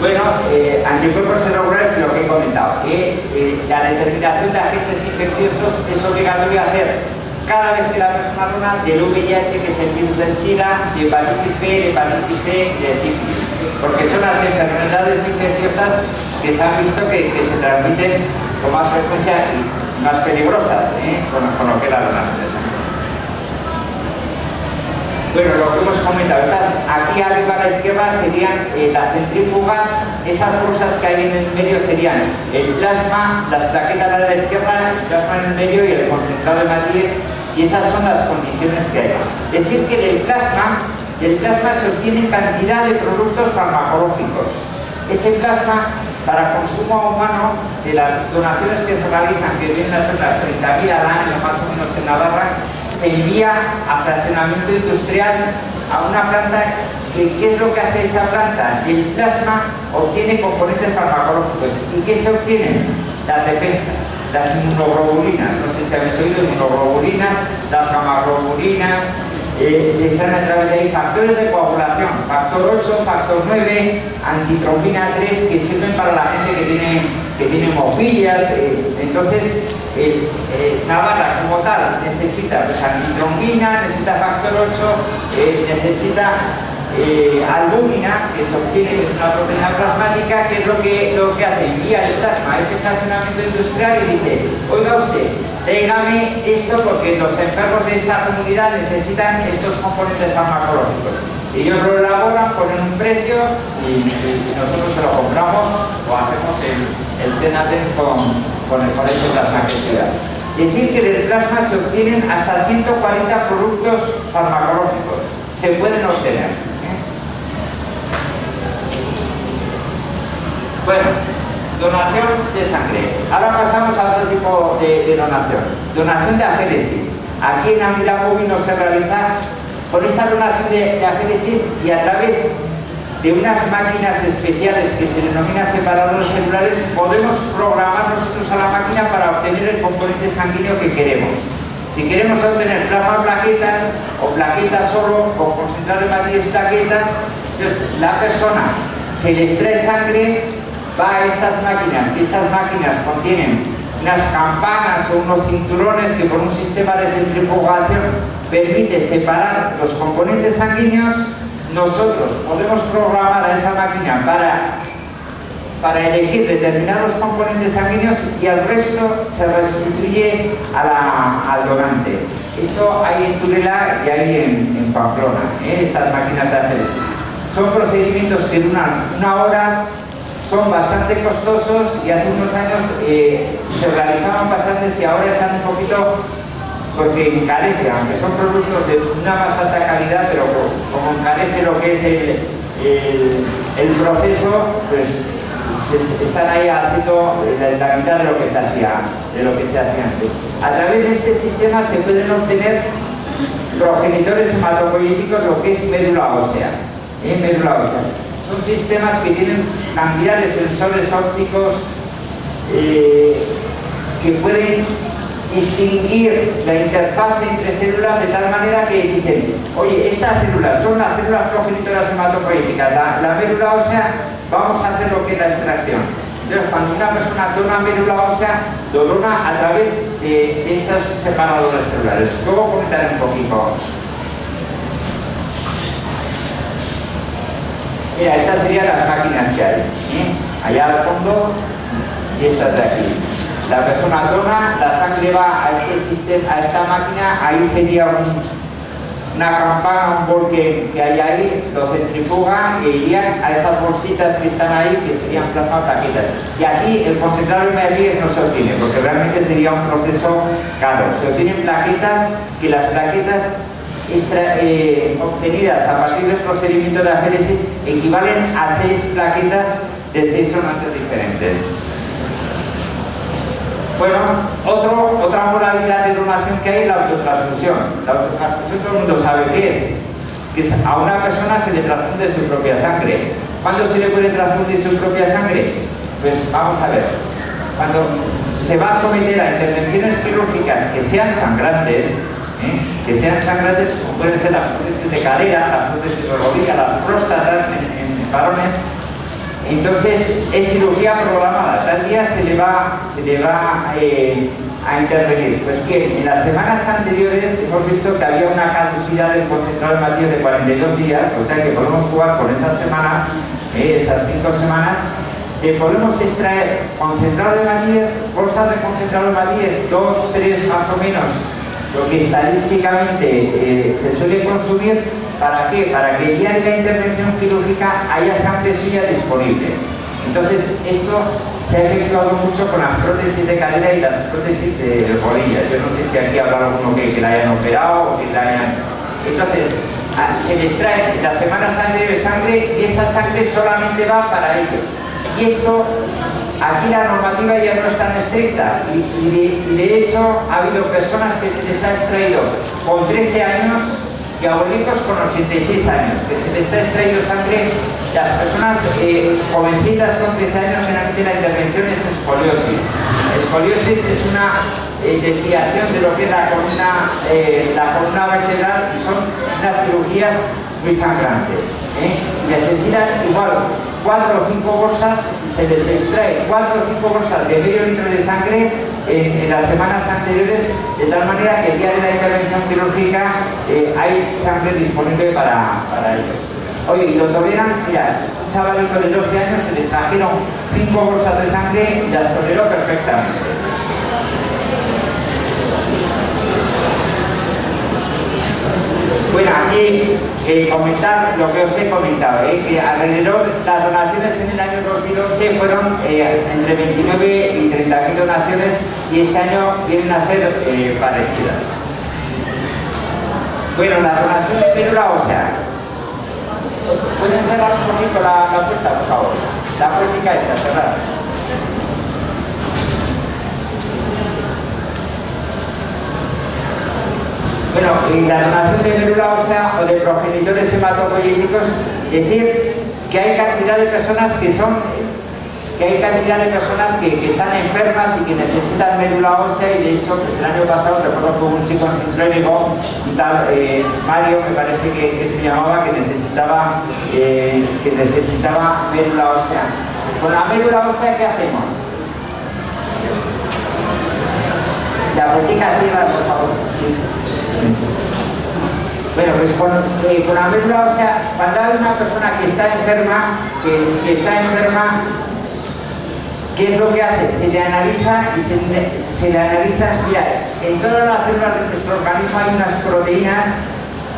Bueno, anticuerpos serologales, lo que he comentado, la determinación de agentes infecciosos es obligatorio hacer cada vez que la persona dona del VIH, que es el virus del SIDA, de hepatitis B, de hepatitis C, de sífilis, porque son las enfermedades infecciosas que se han visto que se transmiten con más frecuencia y más peligrosas con lo que es la donación de sangre. Bueno, lo que hemos comentado, aquí arriba a la izquierda serían las centrífugas, esas bolsas que hay en el medio serían el plasma, las plaquetas a la izquierda, el plasma en el medio y el concentrado en la 10, y esas son las condiciones que hay. Es decir, que del plasma se obtiene cantidad de productos farmacológicos. Ese plasma, para consumo humano, de las donaciones que se realizan, que vienen a ser las 30.000 al año más o menos en Navarra, se envía a fraccionamiento industrial a una planta que, ¿qué es lo que hace esa planta? El plasma obtiene componentes farmacológicos. ¿Y qué se obtienen? Las defensas, las inmunoglobulinas, no sé si habéis oído, inmunoglobulinas, las gamaglobulinas, se extraen a través de ahí factores de coagulación, factor 8, factor 9, antitrombina 3, que sirven para la gente que tiene hemofilias. Entonces, Navarra como tal necesita pues, antitrombina, necesita factor 8, necesita albúmina, que se obtiene, que es una proteína plasmática, que es lo que hace, envía el plasma a ese fraccionamiento industrial y dice, oiga usted, tráigame esto porque los enfermos de esta comunidad necesitan estos componentes farmacológicos. Ellos lo elaboran, ponen un precio y nosotros se lo compramos o hacemos el TENATEN con ese plasma que se da. Es decir, que del plasma se obtienen hasta 140 productos farmacológicos. Se pueden obtener. Bueno, donación de sangre. Ahora pasamos a otro tipo de donación. Donación de aféresis. Aquí en Amilabovi se realiza con esta donación de aféresis y a través de unas máquinas especiales que se denominan separadores celulares, podemos programar nosotros a la máquina para obtener el componente sanguíneo que queremos. Si queremos obtener plasma plaquetas o plaquetas solo o concentrar en varias plaquetas, entonces la persona se le extrae sangre, va a estas máquinas, que estas máquinas contienen unas campanas o unos cinturones que por un sistema de centrifugación permite separar los componentes sanguíneos. Nosotros podemos programar a esa máquina para elegir determinados componentes sanguíneos y el resto se restituye al donante. Esto hay en Tudela y hay en Pamplona, estas máquinas de aféresis. Son procedimientos que duran una hora, son bastante costosos y hace unos años se realizaban bastantes y ahora están un poquito, porque encarece, aunque son productos de una más alta calidad, pero como encarece lo que es el proceso, pues están ahí haciendo la mitad de lo que se hacía antes. A través de este sistema se pueden obtener progenitores hematopoietíticos, lo que es médula ósea. Son sistemas que tienen cantidad de sensores ópticos que pueden distinguir la interfase entre células de tal manera que dicen, oye, estas células son las células progenitoras hematopoieticas, la médula ósea, vamos a hacer lo que es la extracción. Entonces, cuando una persona dona médula ósea, lo dona a través de estos separadores celulares. Luego comentaré un poquito. Mira, estas serían las máquinas que hay. Allá al fondo y estas de aquí. La persona dona, la sangre va a este sistema, a esta máquina, ahí sería una campana, un bol que hay ahí, lo centrifuga e irían a esas bolsitas que están ahí, que serían plasma plaquetas. Y aquí el concentrado de hemodiálisis no se obtiene, porque realmente sería un proceso caro. Se obtienen plaquetas, que las plaquetas obtenidas a partir del procedimiento de aféresis equivalen a 6 plaquetas de 6 donantes diferentes. Bueno, otra modalidad de donación que hay es la autotransfusión. La autotransfusión todo el mundo sabe qué es. Que es a una persona se le transfunde su propia sangre. ¿Cuándo se le puede transfundir su propia sangre? Pues vamos a ver. Cuando se va a someter a intervenciones quirúrgicas que sean sangrantes, como pueden ser las prótesis de cadera, las prótesis de rodilla, las próstatas en varones. Entonces es cirugía programada, tal día se le va a intervenir. Pues que en las semanas anteriores hemos visto que había una caducidad del concentrado hematíes de 42 días, o sea que podemos jugar con esas semanas, esas 5 semanas, podemos extraer concentrado hematíes, bolsas de concentrado hematíes, 2, 3 más o menos, lo que estadísticamente se suele consumir. ¿Para qué? Para que el día de la intervención quirúrgica haya sangre suya disponible. Entonces, esto se ha efectuado mucho con las prótesis de cadera y las prótesis de rodillas. Yo no sé si aquí habrá alguno que la hayan operado o que la hayan... Entonces, se les trae las semanas anteriores sangre y esa sangre solamente va para ellos. Y esto, aquí la normativa ya no es tan estricta. Y de hecho, ha habido personas que se les ha extraído con 13 años y abuelitos con 86 años, que se les ha extraído sangre. Las personas jovencitas con 13 años, generalmente la intervención es escoliosis. Escoliosis es una desviación de lo que es la columna vertebral y son unas cirugías muy sangrantes. Necesitan igual 4 o 5 bolsas, se les extrae 4 o 5 bolsas de medio litro de sangre en las semanas anteriores, de tal manera que el día de la intervención quirúrgica hay sangre disponible para ellos. Oye, y lo toleran, mira, un chavalito de 12 años se les trajeron 5 bolsas de sangre y las toleró perfectamente. Bueno, aquí comentar lo que os he comentado, que alrededor las donaciones en el año 2011 fueron entre 29 y 30.000 donaciones y este año vienen a ser parecidas. Bueno, la donación de médula ósea. ¿Pueden cerrar un poquito la puerta, por favor? La práctica esta, cerrar. Bueno, y la donación de médula ósea o de progenitores hematopoieticos, es decir, que hay cantidad de personas que están enfermas y que necesitan médula ósea, y de hecho, pues el año pasado recuerdo que hubo un chico en clínico, un tal Mario, me parece que se llamaba, que necesitaba médula ósea. Con la médula ósea, ¿qué hacemos? La política arriba, por favor. Bueno, pues con la médula ósea, cuando hay una persona que está enferma, ¿qué es lo que hace? Se le analiza y se le analiza. Mira, en todas las células de nuestro organismo hay unas proteínas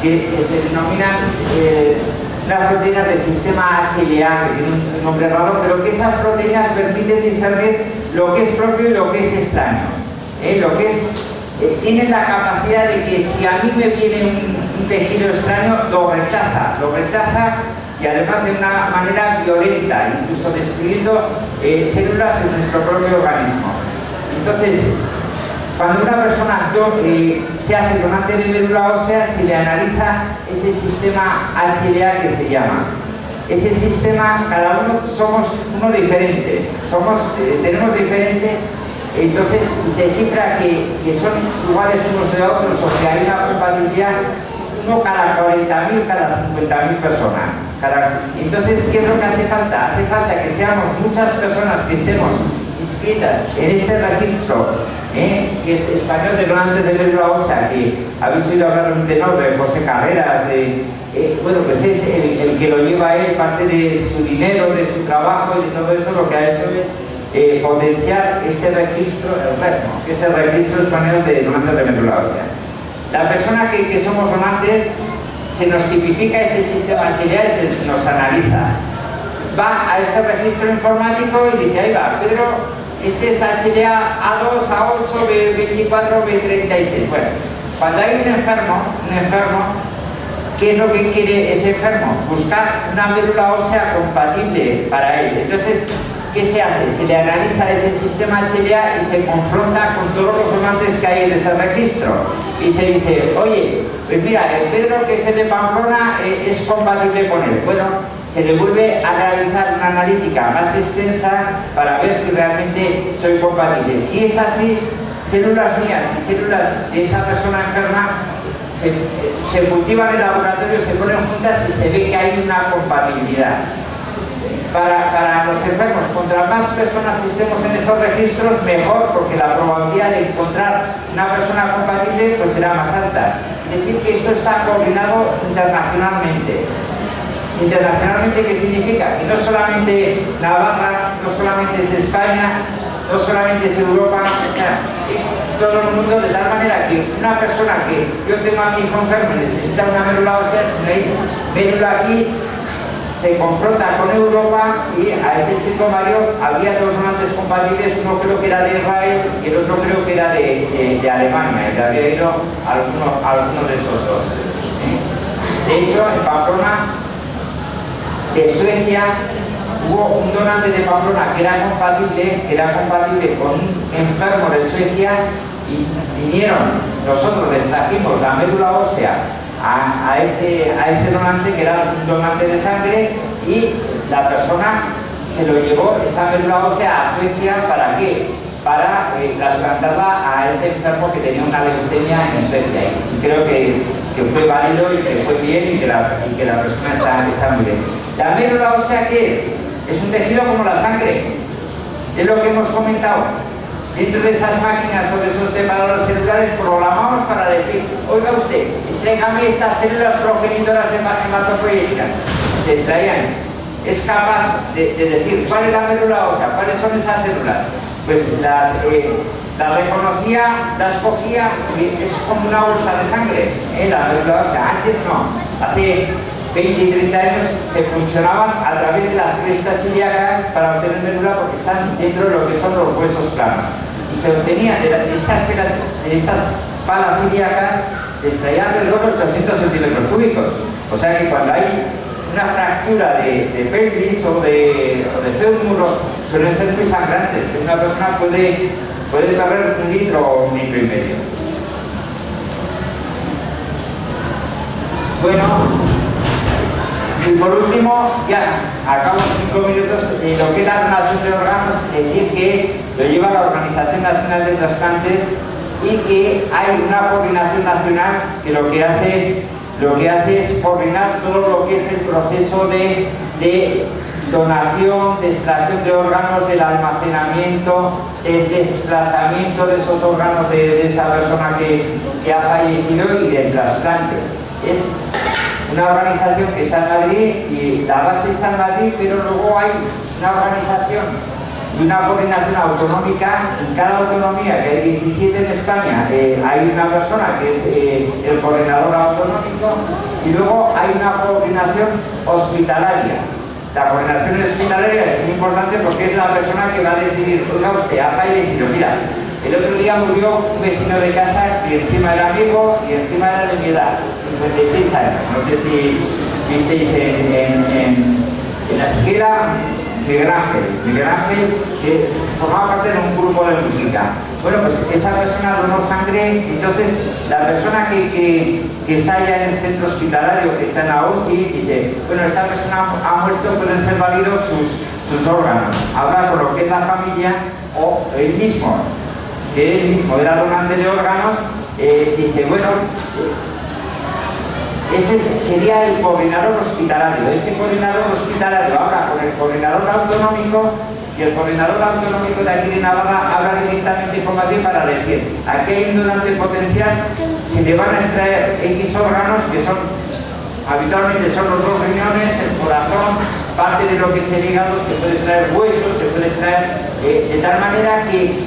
que se denominan unas proteínas del sistema HLA, que tiene un nombre raro, pero que esas proteínas permiten discernir lo que es propio y lo que es extraño. Tienen la capacidad de que si a mí me viene un tejido extraño, lo rechaza y además de una manera violenta, incluso destruyendo células de nuestro propio organismo. Entonces, cuando una persona se hace donante de médula ósea, se le analiza ese sistema HLA que se llama. Ese sistema, cada uno somos uno diferente, tenemos diferente Entonces se cifra que son iguales unos de otros, o que hay una compatibilidad uno cada 40.000, cada 50.000 personas. Entonces, ¿qué es lo que hace falta? Hace falta que seamos muchas personas que estemos inscritas en este registro, que es español de donantes de médula ósea, que habéis oído hablar de nombre, de José Carreras, bueno, pues es el que lo lleva él, parte de su dinero, de su trabajo y de todo eso, lo que ha hecho es potenciar este registro, el REFMO, que es el registro español de donantes de médula ósea. La persona que somos donantes, se nos tipifica ese sistema HLA y se nos analiza. Va a ese registro informático y dice, ahí va, Pedro, este es HLA A2, A8, B24, B36. Bueno, cuando hay un enfermo, ¿qué es lo que quiere ese enfermo? Buscar una médula ósea compatible para él. Entonces, ¿qué se hace? Se le analiza ese sistema HLA y se confronta con todos los donantes que hay en ese registro. Y se dice, oye, pues mira, el Pedro, que es el de Pamplona, es compatible con él. Bueno, se le vuelve a realizar una analítica más extensa para ver si realmente soy compatible. Si es así, células mías y células de esa persona enferma se cultivan en el laboratorio, se ponen juntas y se ve que hay una compatibilidad. Para los enfermos, contra más personas estemos en estos registros, mejor, porque la probabilidad de encontrar una persona compatible pues será más alta. Es decir, que esto está coordinado internacionalmente. ¿Internacionalmente qué significa? Que no solamente Navarra, no solamente es España, no solamente es Europa, o sea, es todo el mundo, de tal manera que una persona que yo tengo a mi hijo enfermo y necesita una médula ósea, si no hay médula aquí, se confronta con Europa, y a este chico Mario había dos donantes compatibles, uno creo que era de Israel y el otro creo que era de Alemania, y le había ido a alguno de esos dos. De hecho, en Pamplona, de Suecia, hubo un donante de Pamplona que era compatible con un enfermo de Suecia, y vinieron, nosotros les trajimos la médula ósea a ese donante, que era un donante de sangre, y la persona se lo llevó, esa médula ósea, a Suecia. ¿Para qué? Para trasplantarla a ese enfermo que tenía una leucemia en Suecia. Y creo que fue válido y que fue bien, y que la persona está muy bien. ¿La médula ósea qué es? Es un tejido como la sangre, es lo que hemos comentado. Dentro de esas máquinas o de esos separadores celulares programamos para decir, oiga usted, extráigame estas células progenitoras hematopoyéticas. Se extraían. Es capaz de decir cuál es la médula ósea, cuáles son esas células. Pues las reconocía, las cogía, y es como una bolsa de sangre, la médula ósea. Antes no. Hace 20 y 30 años se funcionaban a través de las crestas ilíacas para obtener médula, porque están dentro de lo que son los huesos planos. Y se obtenía de estas palas ilíacas, se extraía alrededor de 800 centímetros cúbicos. O sea que cuando hay una fractura de pelvis o de fémur, suelen ser muy sangrantes. Una persona puede perder 1 litro o 1,5 litros. Bueno, y por último, ya acabo en 5 minutos, lo que es la donación de órganos, decir que lo lleva la Organización Nacional de Trasplantes, y que hay una coordinación nacional que lo que hace es coordinar todo lo que es el proceso de donación, de extracción de órganos, del almacenamiento, el desplazamiento de esos órganos de esa persona que ha fallecido, y del trasplante. Es una organización que está en Madrid, y la base está en Madrid, pero luego hay una organización y una coordinación autonómica en cada autonomía, que hay 17 en España. Hay una persona que es el coordinador autonómico, y luego hay una coordinación hospitalaria. La coordinación hospitalaria es muy importante porque es la persona que va a decidir, oiga usted, ha fallecido, mira, el otro día murió un vecino de casa y encima era amigo y encima era de mi edad, 56 años. No sé si visteis en la esquela, Miguel Ángel, que formaba parte de un grupo de música. Bueno, pues esa persona donó sangre. Entonces la persona que está ya en el centro hospitalario, que está en la UCI, dice, bueno, esta persona ha muerto, pueden ser válidos sus órganos. Habla con lo que es la familia o él mismo. que él mismo era donante de órganos, dice, bueno, ese sería el coordinador hospitalario. Ese coordinador hospitalario habla con el coordinador autonómico y el coordinador autonómico de aquí de Navarra habla directamente con Madrid para decir, aquí hay un donante potencial, se le van a extraer X órganos que son, habitualmente son los dos riñones, el corazón, parte de lo que es el hígado, se puede extraer huesos, se puede extraer, de tal manera que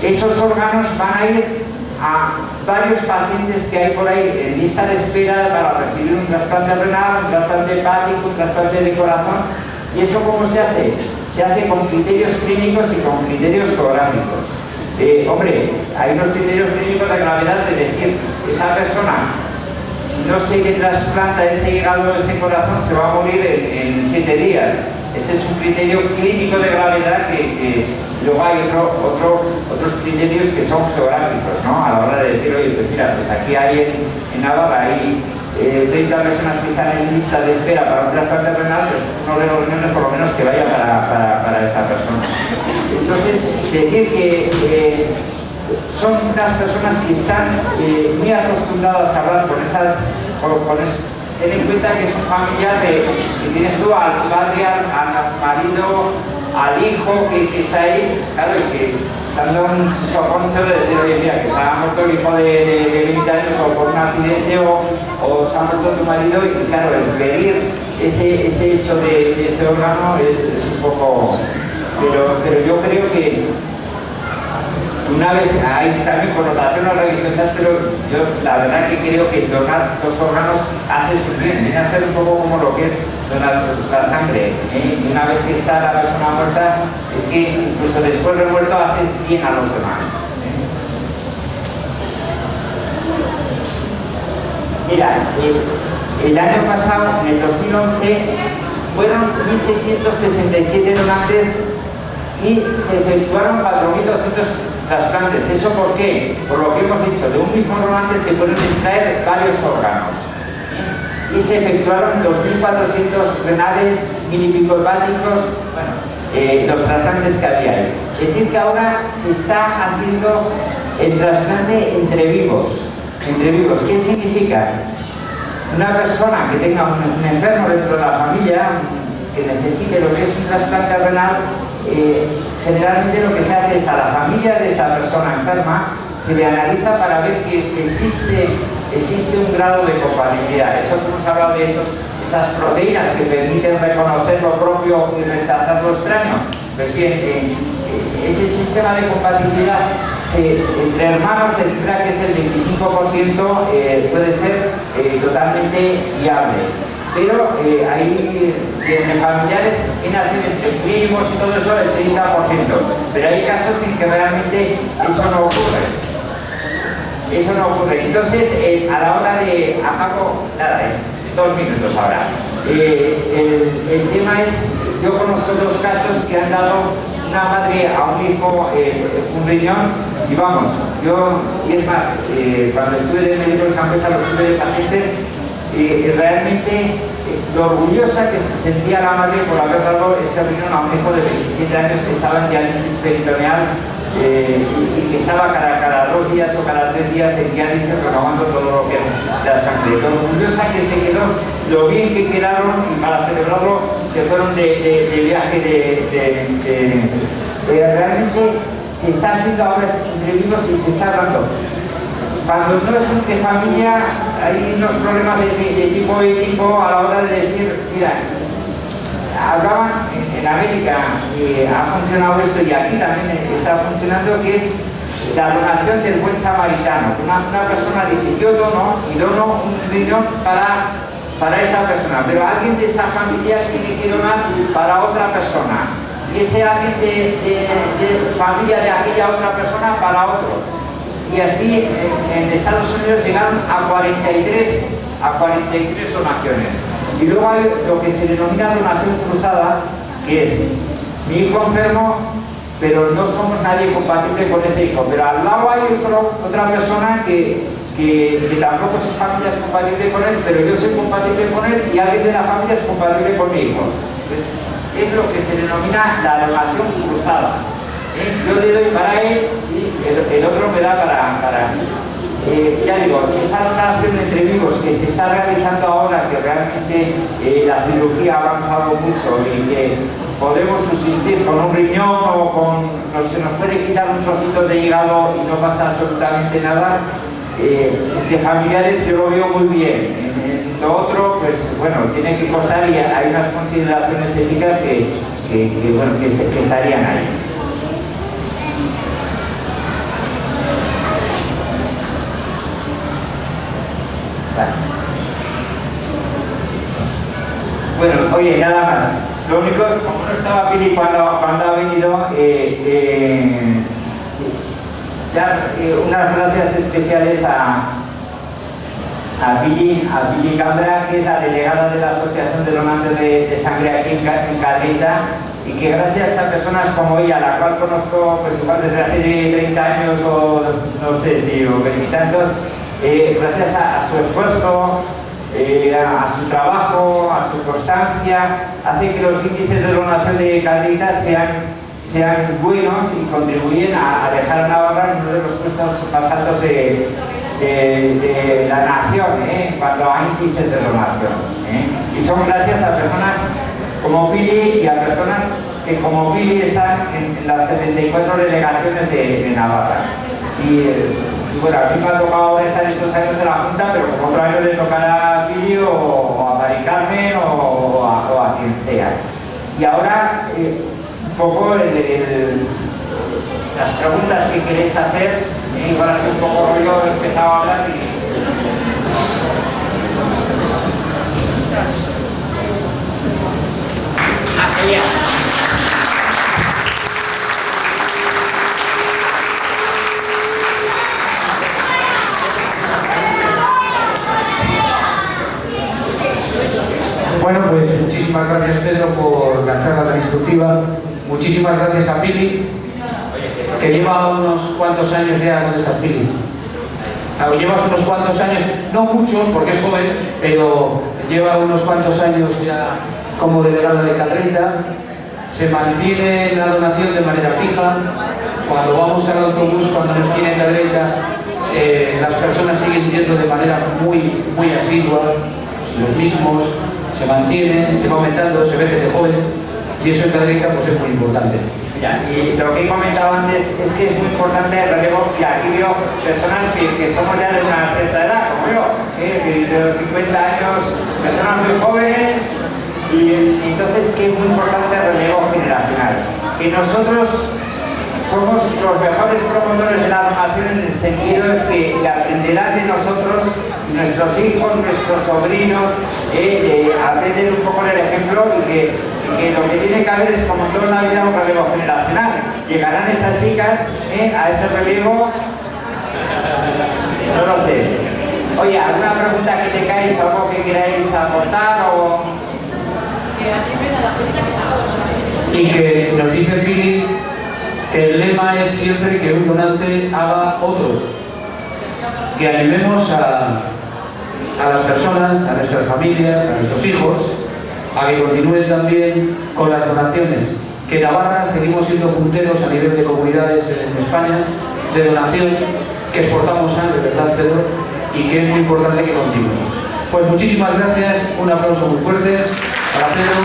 esos órganos van a ir a varios pacientes que hay por ahí en lista de espera para recibir un trasplante renal, un trasplante hepático, un trasplante de corazón. ¿Y eso cómo se hace? Se hace con criterios clínicos y con criterios geográficos. Hombre, hay unos criterios clínicos de gravedad de decir, esa persona, si no se le trasplanta ese hígado o ese corazón, se va a morir en 7 días. Ese es un criterio clínico de gravedad que luego hay otros criterios que son geográficos, ¿no? A la hora de decir, oye, pues mira, pues aquí hay en Navarra hay 30 personas que están en lista de espera para un trasplante renal, pues uno de los riñones por lo menos que vaya para esa persona. Entonces, decir que son unas personas que están muy acostumbradas a hablar con esas... Ten en cuenta que es un familiar que tienes tú al padre, al marido, al hijo que está ahí, claro, y que dando un soponcho de decir, oye, mira, que se ha muerto el hijo de 20 años o por un accidente o se ha muerto tu marido, y claro, el pedir ese hecho de ese órgano es un poco... Pero yo creo que una vez hay también connotaciones religiosas, pero yo la verdad que creo que donar los órganos hace su bien, viene a ser un poco como lo que es donar la sangre. Y una vez que está la persona muerta, es que incluso después de muerto haces bien a los demás. Mira, el año pasado, en el 2011, fueron 1.667 donantes y se efectuaron 4.200 trasplantes. ¿Eso por qué? Por lo que hemos dicho, de un mismo donante se pueden extraer varios órganos. Y se efectuaron 2.400 renales, 1.000 y pico hepáticos, bueno, los trasplantes que había ahí. Es decir, que ahora se está haciendo el trasplante entre vivos. Entre vivos, ¿qué significa? Una persona que tenga un enfermo dentro de la familia, que necesite lo que es un trasplante renal, generalmente lo que se hace es a la familia de esa persona enferma se le analiza para ver que existe un grado de compatibilidad. Eso que hemos hablado de esas proteínas que permiten reconocer lo propio y rechazar lo extraño. Pues bien, ese sistema de compatibilidad entre hermanos se espera que es el 25%, puede ser totalmente viable. Pero hay familiares que nacen entre primos y todo eso el 30%. Pero hay casos en que realmente eso no ocurre. Eso no ocurre. Entonces, a la hora de... Apago, nada, 2 minutos ahora. El tema es, yo conozco 2 casos que han dado una madre a un hijo un riñón y vamos, y es más, cuando estuve de médico en San Pedro, los tuve de pacientes, realmente lo orgullosa que se sentía la madre por haber dado ese riñón a un hijo de 27 años que estaba en diálisis peritoneal y que estaba cada 2 días o cada 3 días en diálisis renovando todo lo que era la sangre. Lo orgullosa que se quedó, lo bien que quedaron, y para celebrarlo se fueron de viaje realmente se está haciendo ahora entre vivos y se está hablando. Cuando no es entre familia hay unos problemas de tipo ético a la hora de decir, mira, hablaban en América y ha funcionado esto y aquí también está funcionando, que es la donación del buen samaritano. Una persona dice, yo dono un riñón para esa persona, pero alguien de esa familia tiene que donar para otra persona y ese alguien de familia de aquella otra persona para otro. Y así en Estados Unidos llegaron a 43 donaciones. Y luego hay lo que se denomina donación cruzada, que es mi hijo enfermo, pero no somos nadie compatible con ese hijo. Pero al lado hay otra persona que tampoco su familia es compatible con él, pero yo soy compatible con él y alguien de la familia es compatible con mi hijo. Pues es lo que se denomina la donación cruzada. Yo le doy para él y ya digo, esa donación entre vivos que se está realizando ahora, que realmente la cirugía ha avanzado mucho y que podemos subsistir con un riñón o se nos puede quitar un trocito de hígado y no pasa absolutamente nada, de familiares yo lo veo muy bien. Lo otro, pues bueno, tiene que costar y hay unas consideraciones éticas que estarían ahí. Vale. Bueno, oye, nada más. Lo único, como no estaba Pili cuando ha venido, unas gracias especiales a Pili Cambra, que es la delegada de la Asociación de Donantes de Sangre aquí en Cadreita, y que gracias a personas como ella, la cual conozco pues igual desde hace 30 años o no sé si o 20 y tantos, gracias a su esfuerzo, a su trabajo, a su constancia, hace que los índices de donación de Cadreita sean buenos y contribuyen a dejar a Navarra en uno de los puestos más altos de la nación, en cuanto a índices de donación. Y son gracias a personas como Pili y a personas que como Pili están en las 74 delegaciones de Navarra. Y bueno, a mí me ha tocado ahora estar estos años en la Junta, pero como otro año le tocará a Pili o a Mari Carmen o a quien sea. Y ahora, un poco las preguntas que queréis hacer. Igual ha sido un poco rollo, he empezado a hablar y... Bueno, pues muchísimas gracias, Pedro, por la charla tan instructiva. Muchísimas gracias a Pili, que lleva unos cuantos años ya. ¿Dónde estás, Pili? Llevas unos cuantos años, no muchos porque es joven, pero lleva unos cuantos años ya como delegada de Cadreita. Se mantiene la donación de manera fija. Cuando vamos al autobús, cuando nos viene Cadreita, las personas siguen yendo de manera muy asidua, los mismos, se mantienen, se va aumentando, se ve gente joven, y eso en Cadreita pues es muy importante. Y lo que he comentado antes es que es muy importante el relevo, y aquí veo personas que somos ya de una cierta edad, como yo, de los 50 años, personas muy jóvenes, y entonces que es muy importante el relevo generacional. Que nosotros somos los mejores promotores de la donación en el sentido es que aprenderán de nosotros, nuestros hijos, nuestros sobrinos, aprenden un poco del ejemplo y que lo que tiene que haber es, como toda la vida, un relevo generacional. Llegarán estas chicas a este relevo, no lo sé. Oye, ¿alguna pregunta que tengáis, algo que queráis aportar o...? Y que nos dice Pili que el lema es siempre que un donante haga otro. Que animemos a las personas, a nuestras familias, a nuestros hijos, a que continúen también con las donaciones. Que en Navarra seguimos siendo punteros a nivel de comunidades en España de donación, que exportamos sangre, ¿verdad, Pedro? Y que es muy importante que continuemos. Pues muchísimas gracias, un aplauso muy fuerte para Pedro.